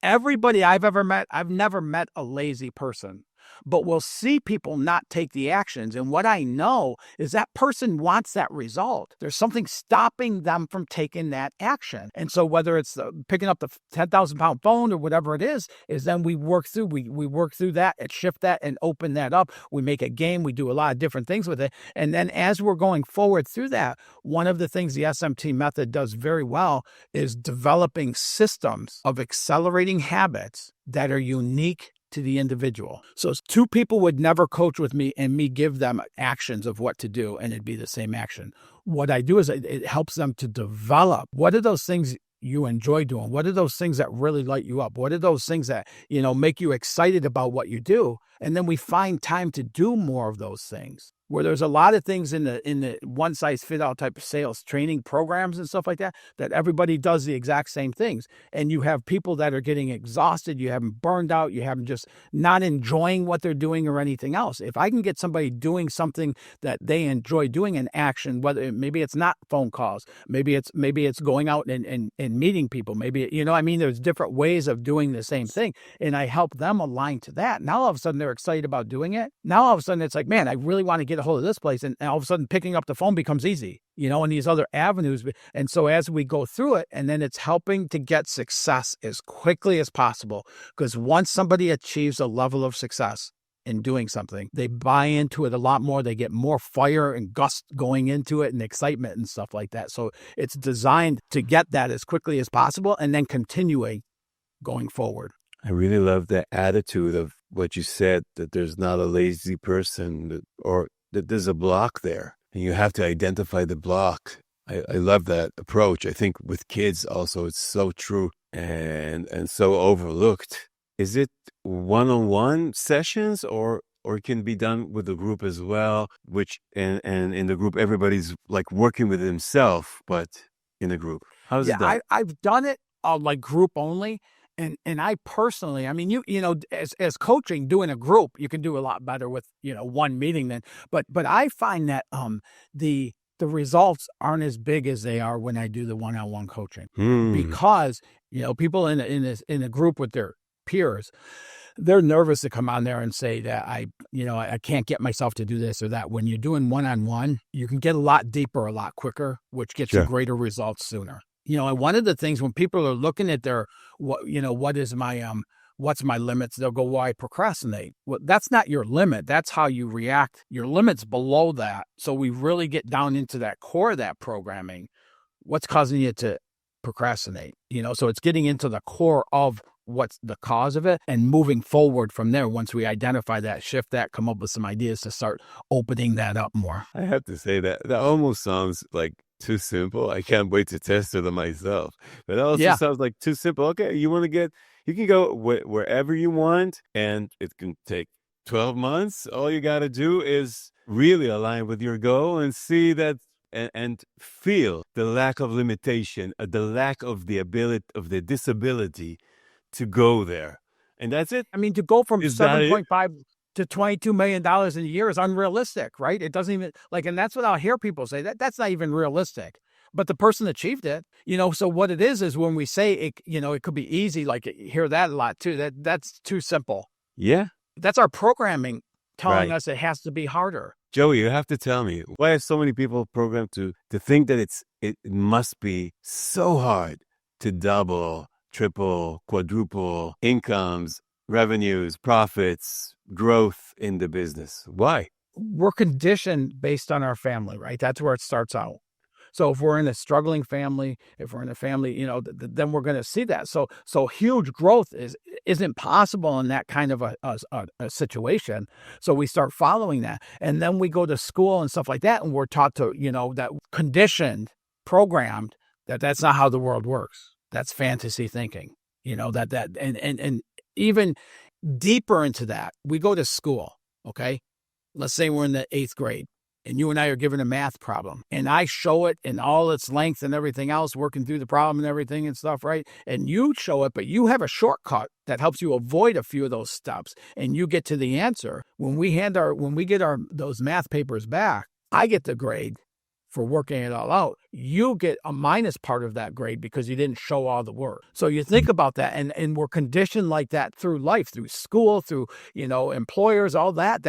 everybody I've ever met, I've never met a lazy person. But we'll see people not take the actions. And what I know is that person wants that result. There's something stopping them from taking that action. And so whether it's picking up the 10,000 pound phone or whatever it is then we work through, we work through that and shift that and open that up. We make a game. We do a lot of different things with it. And then as we're going forward through that, one of the things the SMT method does very well is developing systems of accelerating habits that are unique to the individual. So 2 people would never coach with me and me give them actions of what to do and it'd be the same action. What I do is it helps them to develop. What are those things you enjoy doing? What are those things that really light you up? What are those things that, make you excited about what you do? And then we find time to do more of those things. where there's a lot of things in the one size fit all type of sales training programs and stuff like that, that everybody does the exact same things. And you have people that are getting exhausted, you have them burned out, you have them just not enjoying what they're doing or anything else. If I can get somebody doing something that they enjoy doing in action, whether maybe it's not phone calls, maybe it's going out and meeting people, maybe, there's different ways of doing the same thing. And I help them align to that. Now all of a sudden they're excited about doing it. Now all of a sudden it's like, man, I really want to get a hold of this place. And all of a sudden picking up the phone becomes easy, and these other avenues. And so as we go through it, and then it's helping to get success as quickly as possible. Because once somebody achieves a level of success in doing something, they buy into it a lot more. They get more fire and gust going into it and excitement and stuff like that. So it's designed to get that as quickly as possible and then continuing going forward. I really love the attitude of what you said, that there's not a lazy person or that there's a block there and you have to identify the block. I love that approach. I think with kids also, it's so true and so overlooked. Is it one-on-one sessions or it can be done with the group as well, which and in the group, everybody's like working with himself, but in a group? How's it done? I've done it like group only. And I personally, as coaching, doing a group, you can do a lot better with, one meeting than, but I find that the results aren't as big as they are when I do the one-on-one coaching, because, people in a group with their peers, they're nervous to come on there and say that I can't get myself to do this or that. When you're doing one-on-one, you can get a lot deeper, a lot quicker, which gets you greater results sooner. And one of the things when people are looking at what's my limits, they'll go, well, I procrastinate. Well, that's not your limit. That's how you react. Your limit's below that. So we really get down into that core of that programming. What's causing you to procrastinate? So it's getting into the core of what's the cause of it and moving forward from there. Once we identify that, shift that, come up with some ideas to start opening that up more. I have to say that almost sounds like too simple. I can't wait to test it on myself. But it also sounds like too simple. Okay, you can go wherever you want, and it can take 12 months. All you got to do is really align with your goal and see that and feel the lack of limitation, the lack of the ability, of the disability to go there. And that's it. To go from 7.5 to $22 million in a year is unrealistic, right? It doesn't even and that's what I'll hear people say, that's not even realistic, but the person achieved it, so what it is when we say it, it could be easy, you hear that a lot too, that's too simple. Yeah. That's our programming telling us it has to be harder. Joey, you have to tell me, why are so many people programmed to think that it must be so hard to double, triple, quadruple incomes, revenues, profits, growth in the business? Why? We're conditioned based on our family, right? That's where it starts out. So if we're in a struggling family, if we're in a family, then we're going to see that. So huge growth isn't possible in that kind of a situation. So we start following that. And then we go to school and stuff like that. And we're taught to, that conditioned, programmed, that's not how the world works. That's fantasy thinking, and even deeper into that, we go to school, okay? Let's say we're in the 8th grade and you and I are given a math problem and I show it in all its length and everything else, working through the problem and everything and stuff, right? And you show it, but you have a shortcut that helps you avoid a few of those steps and you get to the answer. When we get those math papers back, I get the grade for working it all out. You get a minus part of that grade because you didn't show all the work. So you think about that, and we're conditioned like that through life, through school, through employers, all that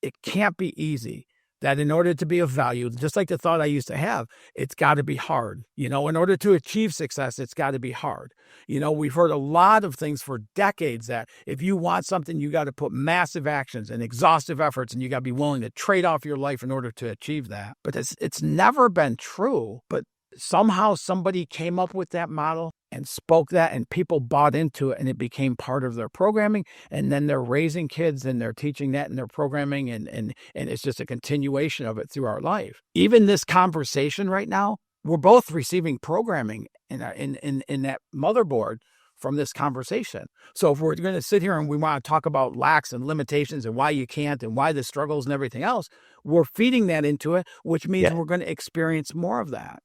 it can't be easy. That in order to be of value, just like the thought I used to have, it's got to be hard. In order to achieve success, it's got to be hard. We've heard a lot of things for decades that if you want something, you got to put massive actions and exhaustive efforts, and you got to be willing to trade off your life in order to achieve that. But it's never been true. But somehow somebody came up with that model and spoke that, and people bought into it, and it became part of their programming. And then they're raising kids and they're teaching that in their programming, and it's just a continuation of it through our life. Even this conversation right now, we're both receiving programming in that motherboard from this conversation. So if we're going to sit here and we want to talk about lacks and limitations and why you can't and why the struggles and everything else, we're feeding that into it, which means Yeah. we're going to experience more of that.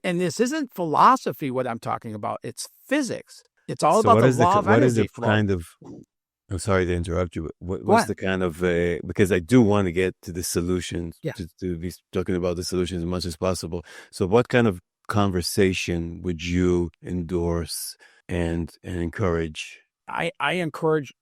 And this isn't philosophy, what I'm talking about. It's physics. It's all So about what the is the law of what is energy the flow. kind of I'm sorry to interrupt you, but Go what's ahead. the kind of because I do want to get to the solutions, Yeah. to be talking about the solutions as much as possible. So what kind of conversation would you endorse and encourage? I encourage,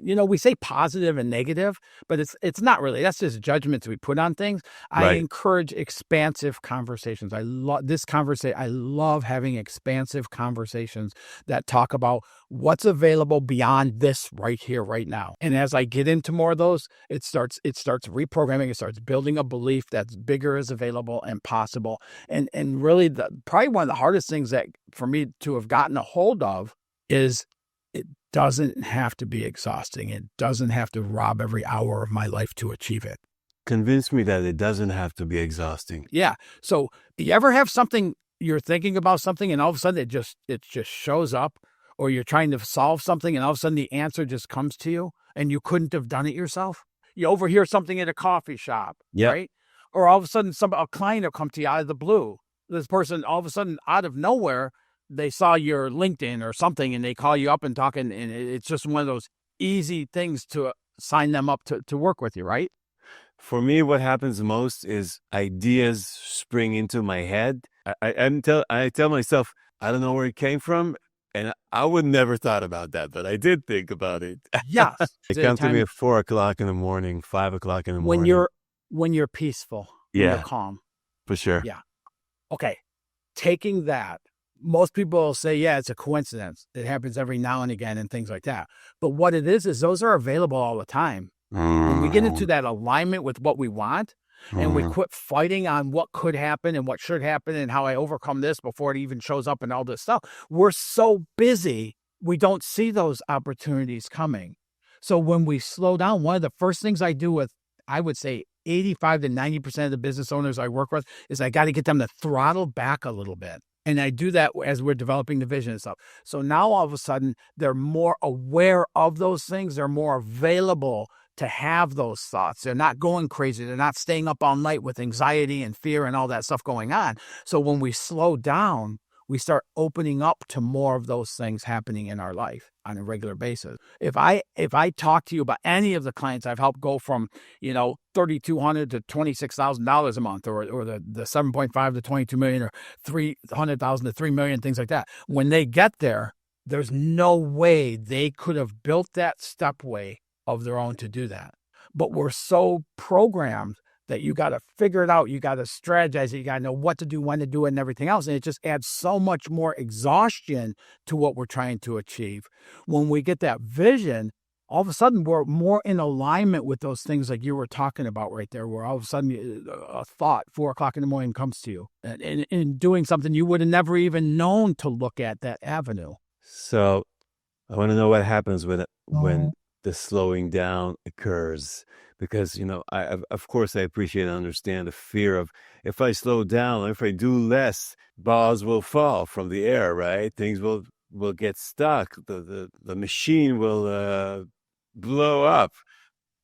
we say positive and negative, but it's not really. That's just judgments we put on things. I Right. encourage expansive conversations. I love this conversation. I love having expansive conversations that talk about what's available beyond this right here, right now. And as I get into more of those, it starts reprogramming. It starts building a belief that's bigger is available and possible. And really, probably one of the hardest things that for me to have gotten a hold of is it doesn't have to be exhausting. It doesn't have to rob every hour of my life to achieve it. Convince me that it doesn't have to be exhausting. Yeah. So you ever have something, you're thinking about something and all of a sudden it just shows up, or you're trying to solve something and all of a sudden the answer just comes to you and you couldn't have done it yourself? You overhear something at a coffee shop, Yeah. right? Or all of a sudden a client will come to you out of the blue. This person all of a sudden out of nowhere, they saw your LinkedIn or something and they call you up and talking, and it's just one of those easy things to sign them up to work with you, right? For me, what happens most is ideas spring into my head. I tell myself, I don't know where it came from, and I would never thought about that, but I did think about it. Yes. It The comes to me time at 4 o'clock in the morning, 5 o'clock in the when morning. you're peaceful, when you're Yeah, calm. for sure. Yeah. Okay. Taking that, most people will say, yeah, it's a coincidence. It happens every now and again and things like that. But what it is those are available all the time. When we get into that alignment with what we want and we quit fighting on what could happen and what should happen and how I overcome this before it even shows up and all this stuff, we're so busy, we don't see those opportunities coming. So when we slow down, one of the first things I do with, I would say 85 to 90% of the business owners I work with is I got to get them to throttle back a little bit. And I do that as we're developing the vision and stuff. So now all of a sudden, they're more aware of those things. They're more available to have those thoughts. They're not going crazy. They're not staying up all night with anxiety and fear and all that stuff going on. So when we slow down, we start opening up to more of those things happening in our life on a regular basis. If I talk to you about any of the clients I've helped go from, $3,200 to $26,000 a month, or the 7.5 to 22 million, or 300,000 to 3 million, things like that, when they get there, there's no way they could have built that stepway of their own to do that. But we're so programmed that you got to figure it out. You got to strategize it. You got to know what to do, when to do it, and everything else. And it just adds so much more exhaustion to what we're trying to achieve. When we get that vision, all of a sudden we're more in alignment with those things like you were talking about right there, where all of a sudden a thought, 4 o'clock in the morning, comes to you and doing something you would have never even known to look at that avenue. So I want to know what happens when the slowing down occurs, because of course I appreciate and understand the fear of, if I slow down, if I do less, balls will fall from the air, right? Things will get stuck. The machine will blow up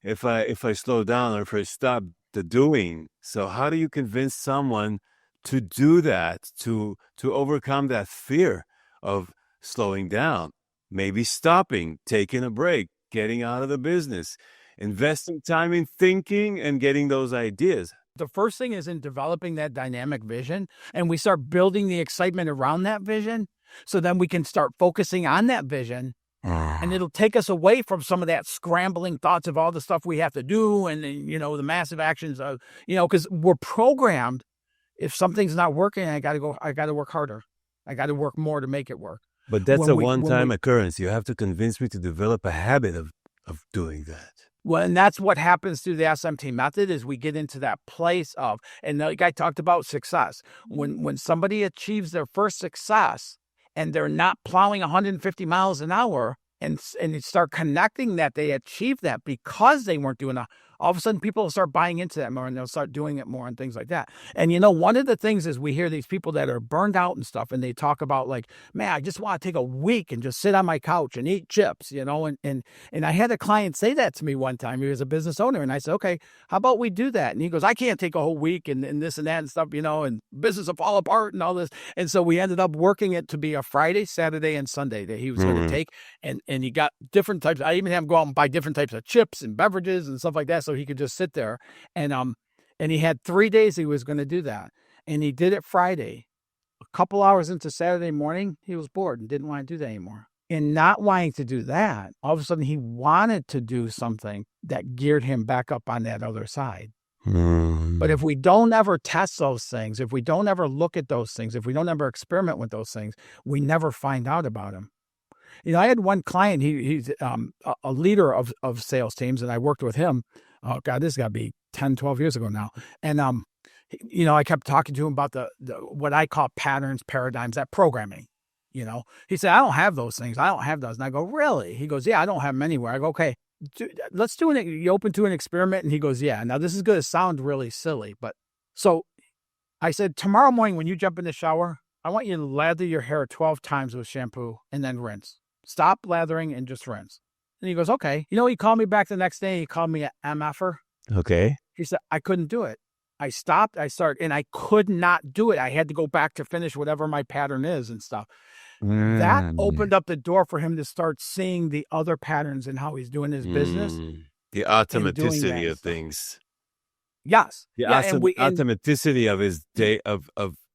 if I slow down, or if I stop the doing. So how do you convince someone to do that, to overcome that fear of slowing down, maybe stopping, taking a break, getting out of the business, investing time in thinking and getting those ideas? The first thing is in developing that dynamic vision, and we start building the excitement around that vision. So then we can start focusing on that vision, and it'll take us away from some of that scrambling thoughts of all the stuff we have to do and, the massive actions of, because we're programmed. If something's not working, I got to work harder. I got to work more to make it work. But that's When a we- when one-time we- occurrence. You have to convince me to develop a habit of doing that. Well, and that's what happens through the SMT method, is we get into that place of, and like I talked about success. When somebody achieves their first success and they're not plowing 150 miles an hour, and you start connecting that they achieved that because they weren't doing all of a sudden people will start buying into that more and they'll start doing it more and things like that. And one of the things is we hear these people that are burned out and stuff, and they talk about like, man, I just want to take a week and just sit on my couch and eat chips, and I had a client say that to me one time. He was a business owner, and I said, okay, how about we do that? And he goes, I can't take a whole week and this and that and stuff, and business will fall apart and all this. And so we ended up working it to be a Friday, Saturday, and Sunday that he was going to take. And he got different types. I even had him go out and buy different types of chips and beverages and stuff like that so he could just sit there. And he had 3 days he was going to do that. And he did it Friday. A couple hours into Saturday morning, he was bored and didn't want to do that anymore. And not wanting to do that, all of a sudden he wanted to do something that geared him back up on that other side. But if we don't ever test those things, if we don't ever look at those things, if we don't ever experiment with those things, we never find out about them. I had one client, he's a leader of sales teams, and I worked with him. Oh God, this got to be 10, 12 years ago now. And, I kept talking to him about the what I call patterns, paradigms, that programming. He said, I don't have those things. I don't have those. And I go, really? He goes, yeah, I don't have them anywhere. I go, okay, let's do you open to an experiment? And he goes, yeah. Now this is going to sound really silly, but so I said, tomorrow morning when you jump in the shower, I want you to lather your hair 12 times with shampoo and then rinse. Stop lathering and just rinse. And he goes, okay. He called me back the next day. He called me an MFer. Okay. He said, I couldn't do it. I stopped, I started, and I could not do it. I had to go back to finish whatever my pattern is and stuff. That opened up the door for him to start seeing the other patterns and how he's doing his business. The automaticity of things. Yes. The automaticity of his day, of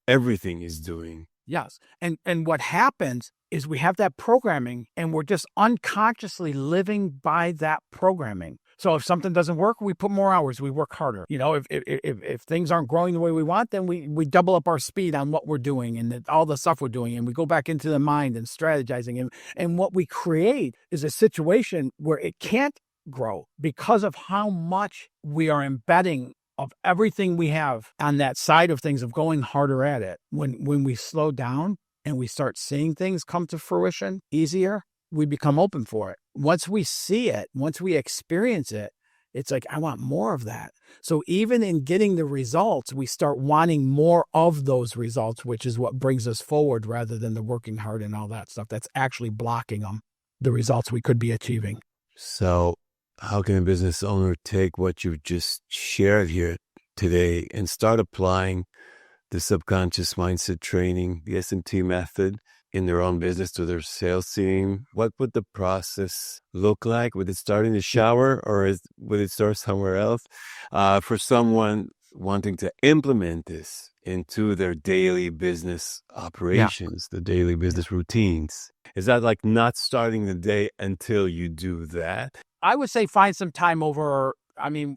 everything he's doing. Yes. And what happens is we have that programming and we're just unconsciously living by that programming. So if something doesn't work, we put more hours, we work harder. If things aren't growing the way we want, then we double up our speed on what we're doing and all the stuff we're doing. And we go back into the mind and strategizing. And what we create is a situation where it can't grow because of how much we are embedding of everything we have on that side of things, of going harder at it. When we slow down and we start seeing things come to fruition easier, we become open for it. Once we see it, once we experience it, it's like, I want more of that. So even in getting the results, we start wanting more of those results, which is what brings us forward rather than the working hard and all that stuff that's actually blocking them, the results we could be achieving. So how can a business owner take what you've just shared here today and start applying the subconscious mindset training, the SMT method, in their own business to their sales team? What would the process look like? Would it start in the shower, or would it start somewhere else? For someone wanting to implement this into their daily business operations, the daily business routines, is that like not starting the day until you do that? I would say find some time over,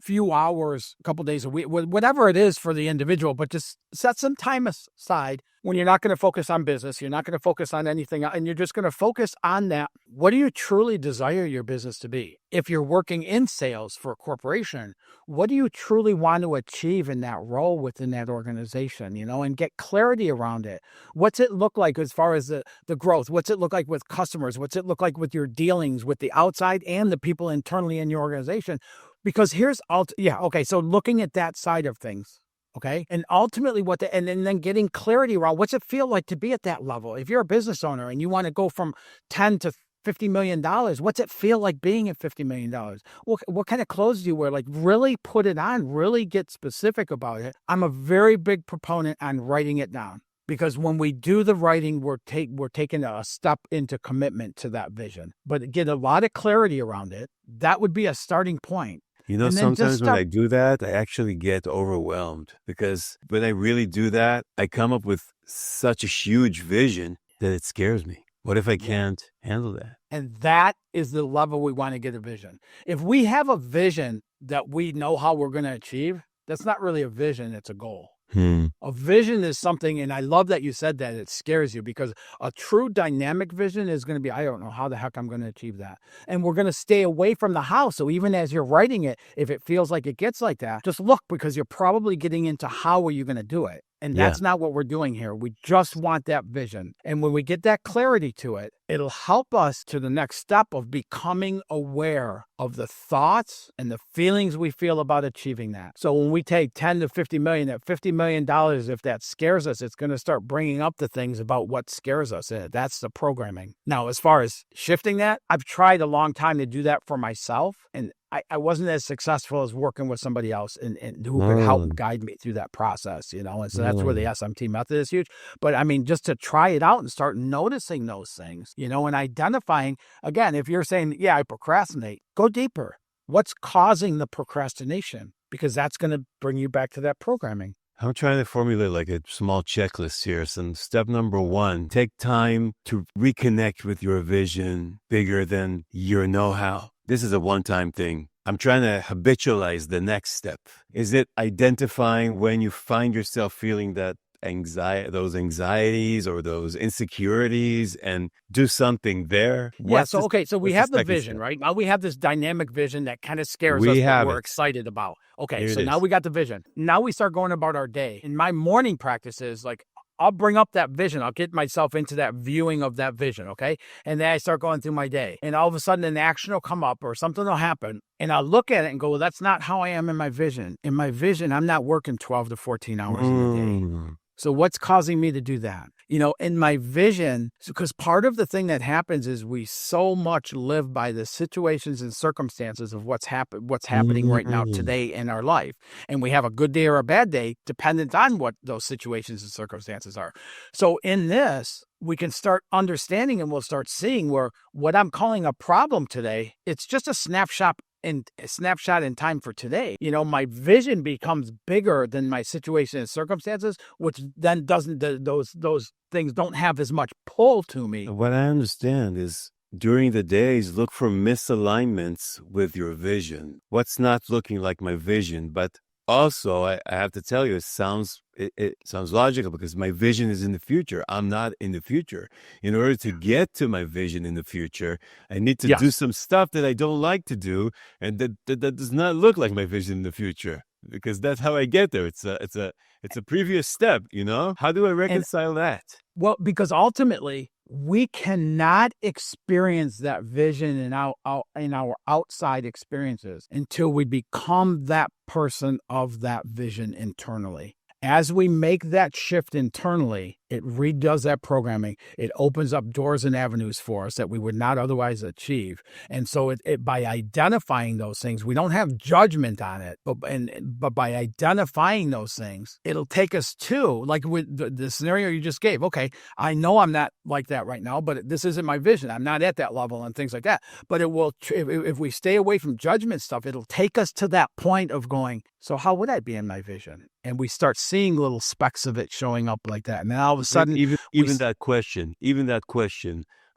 few hours, a couple days a week, whatever it is for the individual, but just set some time aside when you're not going to focus on business, you're not going to focus on anything, and you're just going to focus on that. What do you truly desire your business to be? If you're working in sales for a corporation, what do you truly want to achieve in that role within that organization, and get clarity around it? What's it look like as far as the growth? What's it look like with customers? What's it look like with your dealings with the outside and the people internally in your organization? Because so looking at that side of things, okay, and ultimately and then getting clarity around what's it feel like to be at that level. If you're a business owner and you want to go from 10 to $50 million, what's it feel like being at $50 million? What kind of clothes do you wear? Like, really put it on, really get specific about it. I'm a very big proponent on writing it down, because when we do the writing, we're taking a step into commitment to that vision, but get a lot of clarity around it. That would be a starting point. Sometimes when I do that, I actually get overwhelmed, because when I really do that, I come up with such a huge vision that it scares me. What if I can't handle that? And that is the level we want to get a vision. If we have a vision that we know how we're going to achieve, that's not really a vision, it's a goal. A vision is something, and I love that you said that, it scares you, because a true dynamic vision is going to be, I don't know how the heck I'm going to achieve that. And we're going to stay away from the how. So even as you're writing it, if it feels like it gets like that, just look, because you're probably getting into how are you going to do it. And Yeah. that's not what we're doing here. We just want that vision. And when we get that clarity to it, it'll help us to the next step of becoming aware of the thoughts and the feelings we feel about achieving that. So when we take 10 to 50 million, that $50 million, if that scares us, it's going to start bringing up the things about what scares us. And that's the programming. Now, as far as shifting that, I've tried a long time to do that for myself. And I wasn't as successful as working with somebody else and who could help guide me through that process, And so that's where the SMT method is huge. But I mean, just to try it out and start noticing those things, and identifying, again, if you're saying, yeah, I procrastinate, go deeper. What's causing the procrastination? Because that's going to bring you back to that programming. I'm trying to formulate like a small checklist here. Some step number 1, take time to reconnect with your vision bigger than your know-how. This is a one-time thing. I'm trying to habitualize the next step. Is it identifying when you find yourself feeling that those anxieties or those insecurities and do something there? So we have the vision, right? Now we have this dynamic vision that kind of scares us, but we're excited about. Okay, so now we got the vision. Now we start going about our day. In my morning practices, like I'll bring up that vision. I'll get myself into that viewing of that vision, okay? And then I start going through my day. And all of a sudden an action will come up or something will happen. And I'll look at it and go, well, that's not how I am in my vision. In my vision, I'm not working 12 to 14 hours in a day. So what's causing me to do that? In my vision, because part of the thing that happens is we so much live by the situations and circumstances of what's happening right now today in our life. And we have a good day or a bad day dependent on what those situations and circumstances are. So in this, we can start understanding and we'll start seeing where what I'm calling a problem today, it's just a snapshot in time for today. My vision becomes bigger than my situation and circumstances, which then those things don't have as much pull to me. What I understand is during the days, look for misalignments with your vision. What's not looking like my vision? But also, I have to tell you, it sounds logical because my vision is in the future. I'm not in the future. In order to get to my vision in the future, I need to do some stuff that I don't like to do, and that does not look like my vision in the future. Because that's how I get there. It's a previous step. How do I reconcile that? Well, because ultimately we cannot experience that vision in our outside experiences until we become that person of that vision internally. As we make that shift internally, it redoes that programming. It opens up doors and avenues for us that we would not otherwise achieve. And so by identifying those things, we don't have judgment on it, but by identifying those things, it'll take us to, like with the scenario you just gave. Okay, I know I'm not like that right now, but this isn't my vision. I'm not at that level and things like that. But it will, if we stay away from judgment stuff, it'll take us to that point of going, so how would I be in my vision? And we start seeing little specks of it showing up like that. And then all of a sudden, even that question,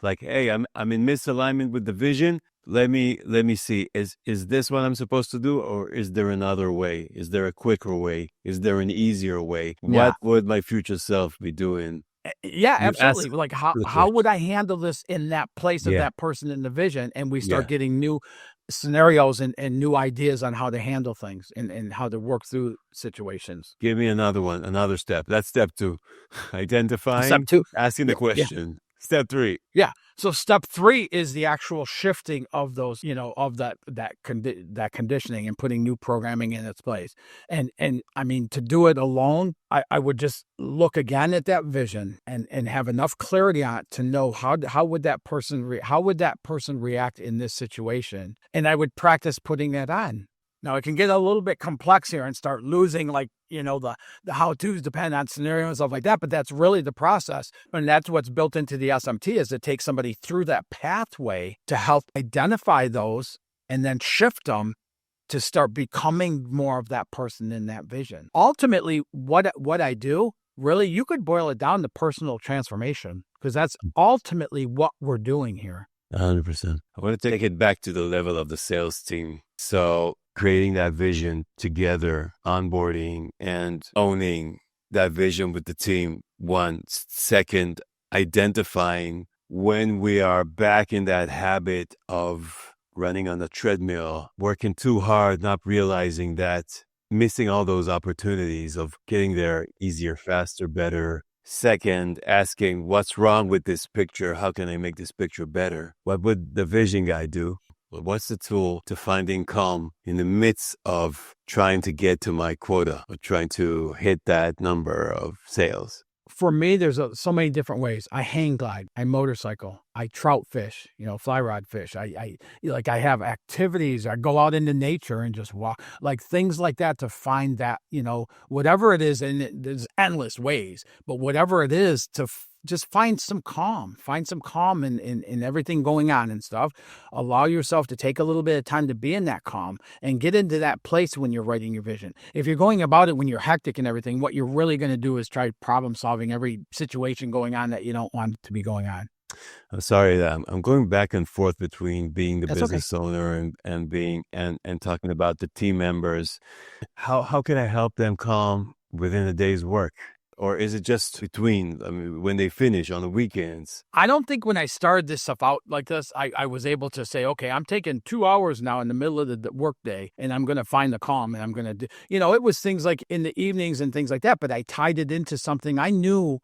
like, hey, I'm in misalignment with the vision. Let me see. Is this what I'm supposed to do, or is there another way? Is there a quicker way? Is there an easier way? Yeah. What would my future self be doing? Yeah, absolutely. Like how would I handle this in that place of that person in the vision? And we start getting new scenarios and new ideas on how to handle things and how to work through situations. Give me another step. That's step 2. Identifying, Step 2. asking the question. Step 3. Yeah. So step 3 is the actual shifting of those, of that conditioning and putting new programming in its place. And I mean, to do it alone, I would just look again at that vision and have enough clarity on it to know how would that person react in this situation. And I would practice putting that on. Now, it can get a little bit complex here and start losing, like, the how-tos depend on scenarios and stuff like that, but that's really the process. And that's what's built into the SMT is to take somebody through that pathway to help identify those and then shift them to start becoming more of that person in that vision. Ultimately, what I do, really, you could boil it down to personal transformation because that's ultimately what we're doing here. 100%. I want to take it back to the level of the sales team. So creating that vision together, onboarding and owning that vision with the team. 1, second, identifying when we are back in that habit of running on the treadmill, working too hard, not realizing that missing all those opportunities of getting there easier, faster, better. Second, asking what's wrong with this picture? How can I make this picture better? What would the vision guy do? What's the tool to finding calm in the midst of trying to get to my quota or trying to hit that number of sales? For me, there's so many different ways. I hang glide, I motorcycle, I trout fish, fly rod fish. I have activities. I go out into nature and just walk, like things like that to find that, whatever it is. And there's endless ways, but whatever it is to just find some calm in everything going on and stuff. Allow yourself to take a little bit of time to be in that calm and get into that place when you're writing your vision. If you're going about it when you're hectic and everything, what you're really going to do is try problem solving every situation going on that you don't want to be going on. I'm sorry that I'm going back and forth between being the That's business owner and being and talking about the team members. How can I help them calm within a day's work? Or is it just between, when they finish on the weekends? I don't think when I started this stuff out like this, I was able to say, okay, I'm taking 2 hours now in the middle of the work day, and I'm going to find the calm, and I'm going to do, it was things like in the evenings and things like that, but I tied it into something I know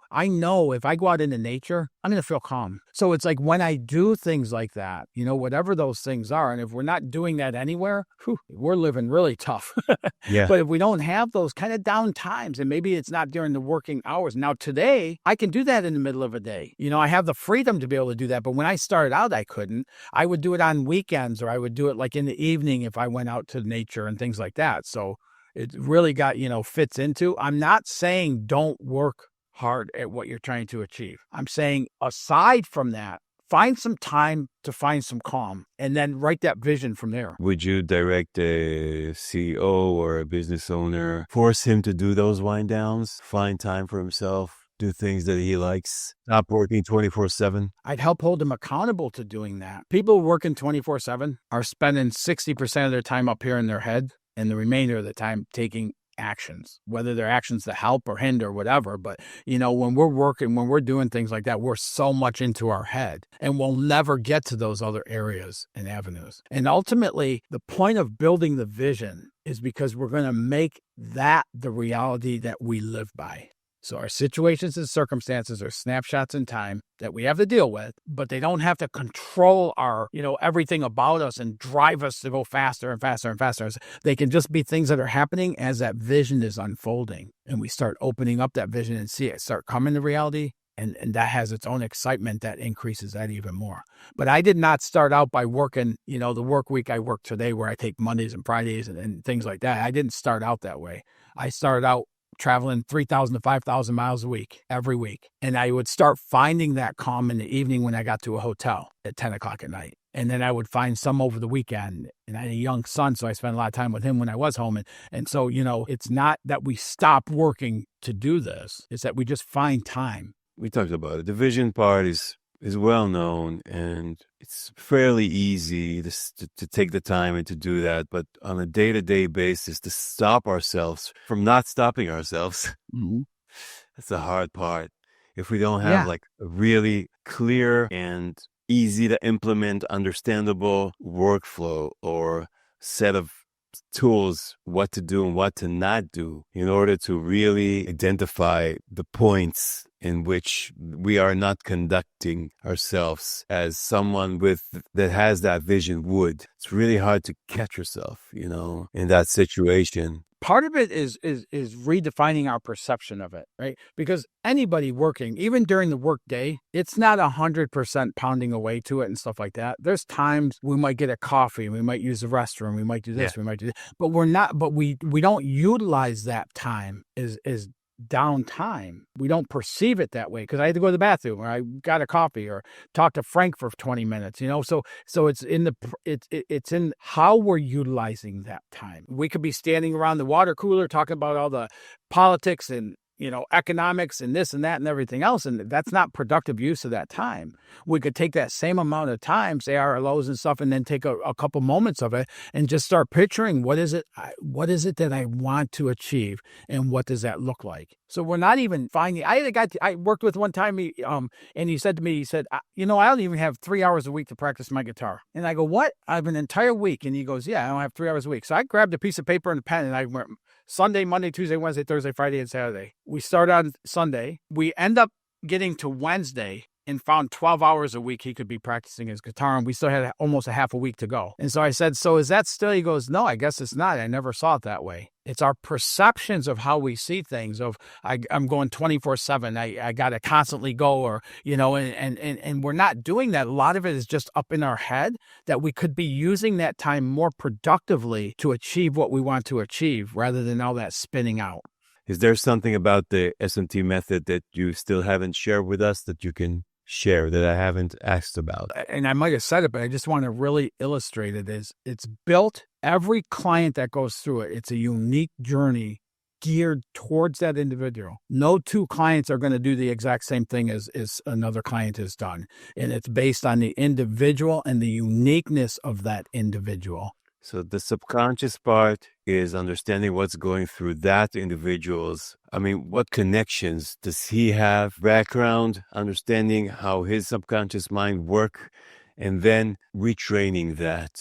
if I go out into nature, I'm going to feel calm. So it's like when I do things like that, whatever those things are, and if we're not doing that anywhere, we're living really tough. Yeah. But if we don't have those kind of down times, and maybe it's not during the working hours. Now today, I can do that in the middle of a day. I have the freedom to be able to do that. But when I started out, I couldn't. I would do it on weekends, or I would do it like in the evening if I went out to nature and things like that. So it really got, fits into, I'm not saying don't work hard at what you're trying to achieve. I'm saying aside from that, find some time to find some calm and then write that vision from there. Would you direct a CEO or a business owner, force him to do those wind downs, find time for himself, do things that he likes, stop working 24/7? I'd help hold them accountable to doing that. People working 24/7 are spending 60% of their time up here in their head and the remainder of the time taking actions, whether they're actions that help or hinder, whatever. But, when we're working, when we're doing things like that, we're so much into our head and we'll never get to those other areas and avenues. And ultimately, the point of building the vision is because we're going to make that the reality that we live by. So our situations and circumstances are snapshots in time that we have to deal with, but they don't have to control our, everything about us and drive us to go faster and faster and faster. They can just be things that are happening as that vision is unfolding. And we start opening up that vision and see it start coming to reality. And that has its own excitement that increases that even more. But I did not start out by working, the work week I work today where I take Mondays and Fridays and things like that. I didn't start out that way. I started out traveling 3,000 to 5,000 miles a week, every week. And I would start finding that calm in the evening when I got to a hotel at 10 o'clock at night. And then I would find some over the weekend. And I had a young son, so I spent a lot of time with him when I was home. And so, it's not that we stop working to do this. It's that we just find time. We talked about it. The vision part is well known, and it's fairly easy to take the time and to do that. But on a day-to-day basis, to stop ourselves from not stopping ourselves, that's the hard part. If we don't have like a really clear and easy to implement, understandable workflow or set of tools, what to do and what to not do in order to really identify the points in which we are not conducting ourselves as someone that has that vision would. It's really hard to catch yourself, in that situation. Part of it is redefining our perception of it, right? Because anybody working, even during the work day, it's not 100% pounding away to it and stuff like that. There's times we might get a coffee, we might use the restroom, we might do this, we might do that. But we don't utilize that time as downtime. We don't perceive it that way because I had to go to the bathroom or I got a coffee or talk to Frank for 20 minutes, so it's in how we're utilizing that time. We could be standing around the water cooler talking about all the politics and economics and this and that and everything else. And that's not productive use of that time. We could take that same amount of time, say our lows and stuff, and then take a couple moments of it and just start picturing what is it that I want to achieve and what does that look like? So we're not even finding, I had a guy I worked with one time, and he said to me, I don't even have 3 hours a week to practice my guitar. And I go, what? I have an entire week. And he goes, yeah, I don't have 3 hours a week. So I grabbed a piece of paper and a pen and I Sunday, Monday, Tuesday, Wednesday, Thursday, Friday, and Saturday. We start on Sunday. We end up getting to Wednesday and found 12 hours a week he could be practicing his guitar, and we still had almost a half a week to go. And so I said, so is that still? He goes, no, I guess it's not. I never saw it that way. It's our perceptions of how we see things, of I'm going 24/7. I got to constantly go, or, and we're not doing that. A lot of it is just up in our head, that we could be using that time more productively to achieve what we want to achieve, rather than all that spinning out. Is there something about the SMT method that you still haven't shared with us that you can share that I haven't asked about? And I might have said it, but I just want to really illustrate it. It's built, every client that goes through it, it's a unique journey geared towards that individual. No two clients are going to do the exact same thing as another client has done. And it's based on the individual and the uniqueness of that individual. So the subconscious part is understanding what's going through that individual's, what connections does he have, background, understanding how his subconscious mind work, and then retraining that,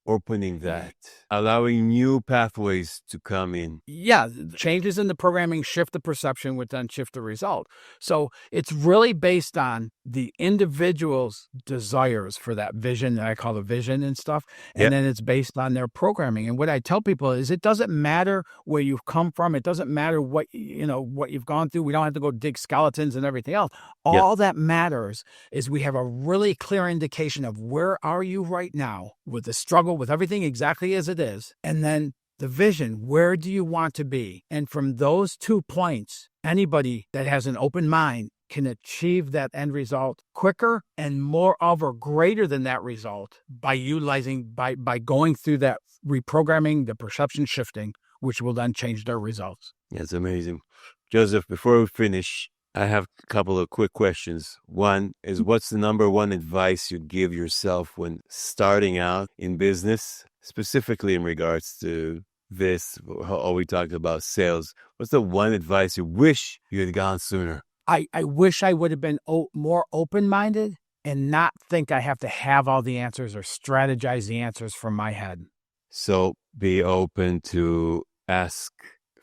opening that, allowing new pathways to come in. Yeah, changes in the programming shift the perception, which then shift the result. So it's really based on the individual's desires for that vision that I call the vision and stuff. And then it's based on their programming. And what I tell people is, it doesn't matter where you've come from. It doesn't matter what you've gone through. We don't have to go dig skeletons and everything else. All that matters is we have a really clear indication of where are you right now with the struggle, with everything exactly as it is. And then the vision, where do you want to be? And from those 2 points, anybody that has an open mind can achieve that end result quicker and more of or greater than that result by going through that reprogramming, the perception shifting, which will then change their results. That's amazing. Joseph, before we finish, I have a couple of quick questions. One is, what's the number one advice you'd give yourself when starting out in business, specifically in regards to this, all we talked about sales? What's the one advice you wish you had gone sooner? I wish I would have been more open-minded and not think I have to have all the answers or strategize the answers from my head. So be open to ask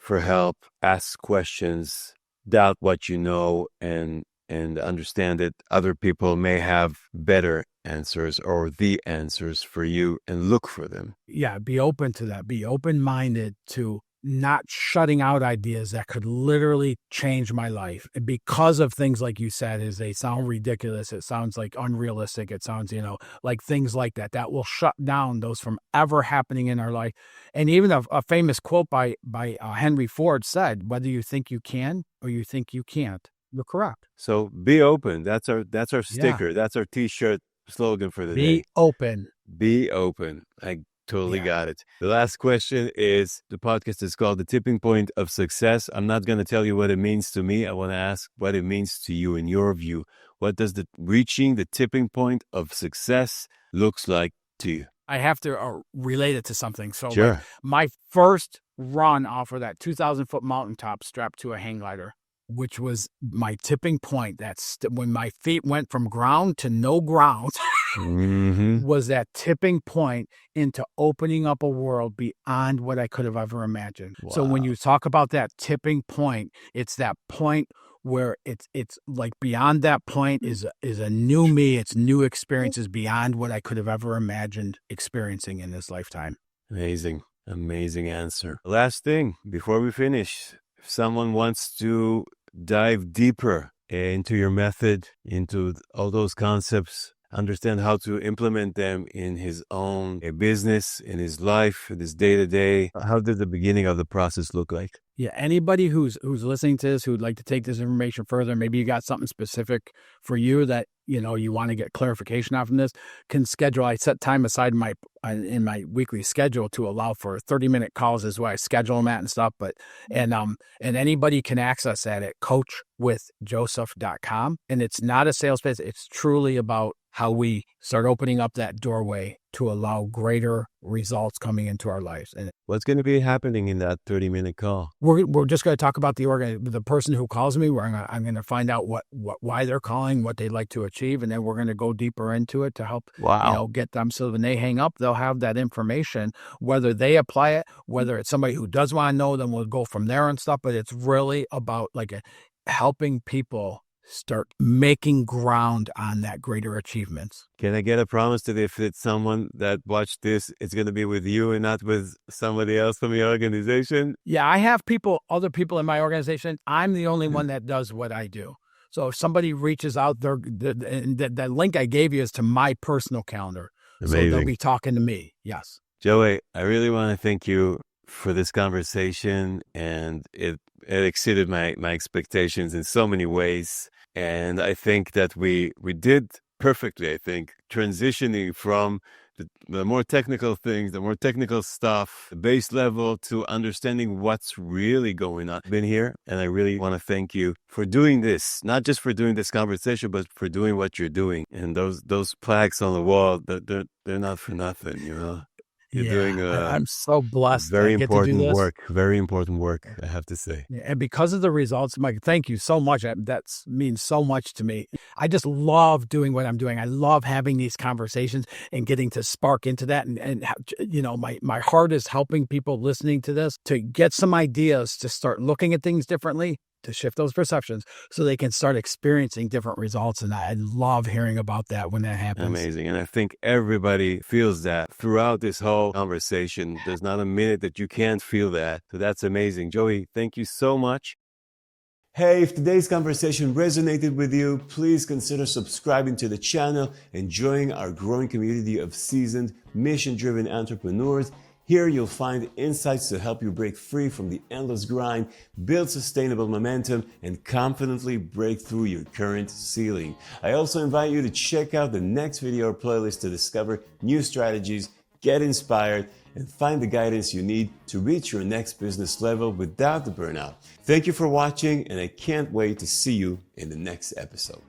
for help, ask questions, doubt what you know, and understand that other people may have better answers or the answers for you, and look for them. Yeah, be open to that. Be open-minded to not shutting out ideas that could literally change my life. And because of things like you said, is they sound ridiculous. It sounds like unrealistic. It sounds, like things like that will shut down those from ever happening in our life. And even a famous quote by Henry Ford said, whether you think you can or you think you can't, you're correct. So be open. That's our sticker. Yeah. That's our t-shirt slogan for the day. Be open. Be open. I totally got it. The last question is, the podcast is called The Tipping Point of Success. I'm not going to tell you what it means to me. I want to ask what it means to you in your view. What does reaching the tipping point of success looks like to you? I have to relate it to something. So sure. My first run off of that 2,000-foot mountaintop strapped to a hang glider, which was my tipping point. That's when my feet went from ground to no ground. Was that tipping point into opening up a world beyond what I could have ever imagined. Wow. So when you talk about that tipping point, it's that point where it's like beyond that point is a new me. It's new experiences beyond what I could have ever imagined experiencing in this lifetime. Amazing answer. Last thing before we finish, if someone wants to dive deeper into your method, into all those concepts, understand how to implement them in his own business, in his life, in his day-to-day, how did the beginning of the process look like? Yeah, anybody who's listening to this, who'd like to take this information further, maybe you got something specific for you that, you want to get clarification on from this, can schedule. I set time aside in my weekly schedule to allow for 30-minute calls is where I schedule them at and stuff. But, and anybody can access that at coachwithjoseph.com. And it's not a sales pitch. It's truly about how we start opening up that doorway to allow greater results coming into our lives. And What's going to be happening in that 30-minute call? we're just going to talk about the person who calls me. I'm going to find out why they're calling, what they'd like to achieve, and then we're going to go deeper into it to help get them, so when they hang up, they'll have that information, whether they apply it, whether it's somebody who does want to know, then we'll go from there and stuff. But it's really about helping people start making ground on that greater achievements. Can I get a promise that if it's someone that watched this, it's going to be with you and not with somebody else from your organization? Yeah, I have other people in my organization. I'm the only one that does what I do. So if somebody reaches out, the link I gave you is to my personal calendar. Amazing. So they'll be talking to me. Yes. Joey, I really want to thank you for this conversation, and it exceeded my expectations in so many ways. And I think that we did perfectly, I think, transitioning from the more technical things, the more technical stuff, the base level, to understanding what's really going on. I've been here, and I really want to thank you for doing this, not just for doing this conversation, but for doing what you're doing. And those plaques on the wall, they're not for nothing, You're doing I'm so blessed. very I get to do important this. work. Very important work, I have to say. Yeah, and because of the results, Mike, thank you so much. That means so much to me. I just love doing what I'm doing. I love having these conversations and getting to spark into that. And my heart is helping people listening to this to get some ideas to start looking at things differently, to shift those perceptions so they can start experiencing different results. And I love hearing about that when that happens. Amazing. And I think everybody feels that throughout this whole conversation. There's not a minute that you can't feel that. So that's amazing. Joey, thank you so much. Hey, if today's conversation resonated with you, please consider subscribing to the channel and joining our growing community of seasoned, mission-driven entrepreneurs. Here you'll find insights to help you break free from the endless grind, build sustainable momentum, and confidently break through your current ceiling. I also invite you to check out the next video or playlist to discover new strategies, get inspired, and find the guidance you need to reach your next business level without the burnout. Thank you for watching, and I can't wait to see you in the next episode.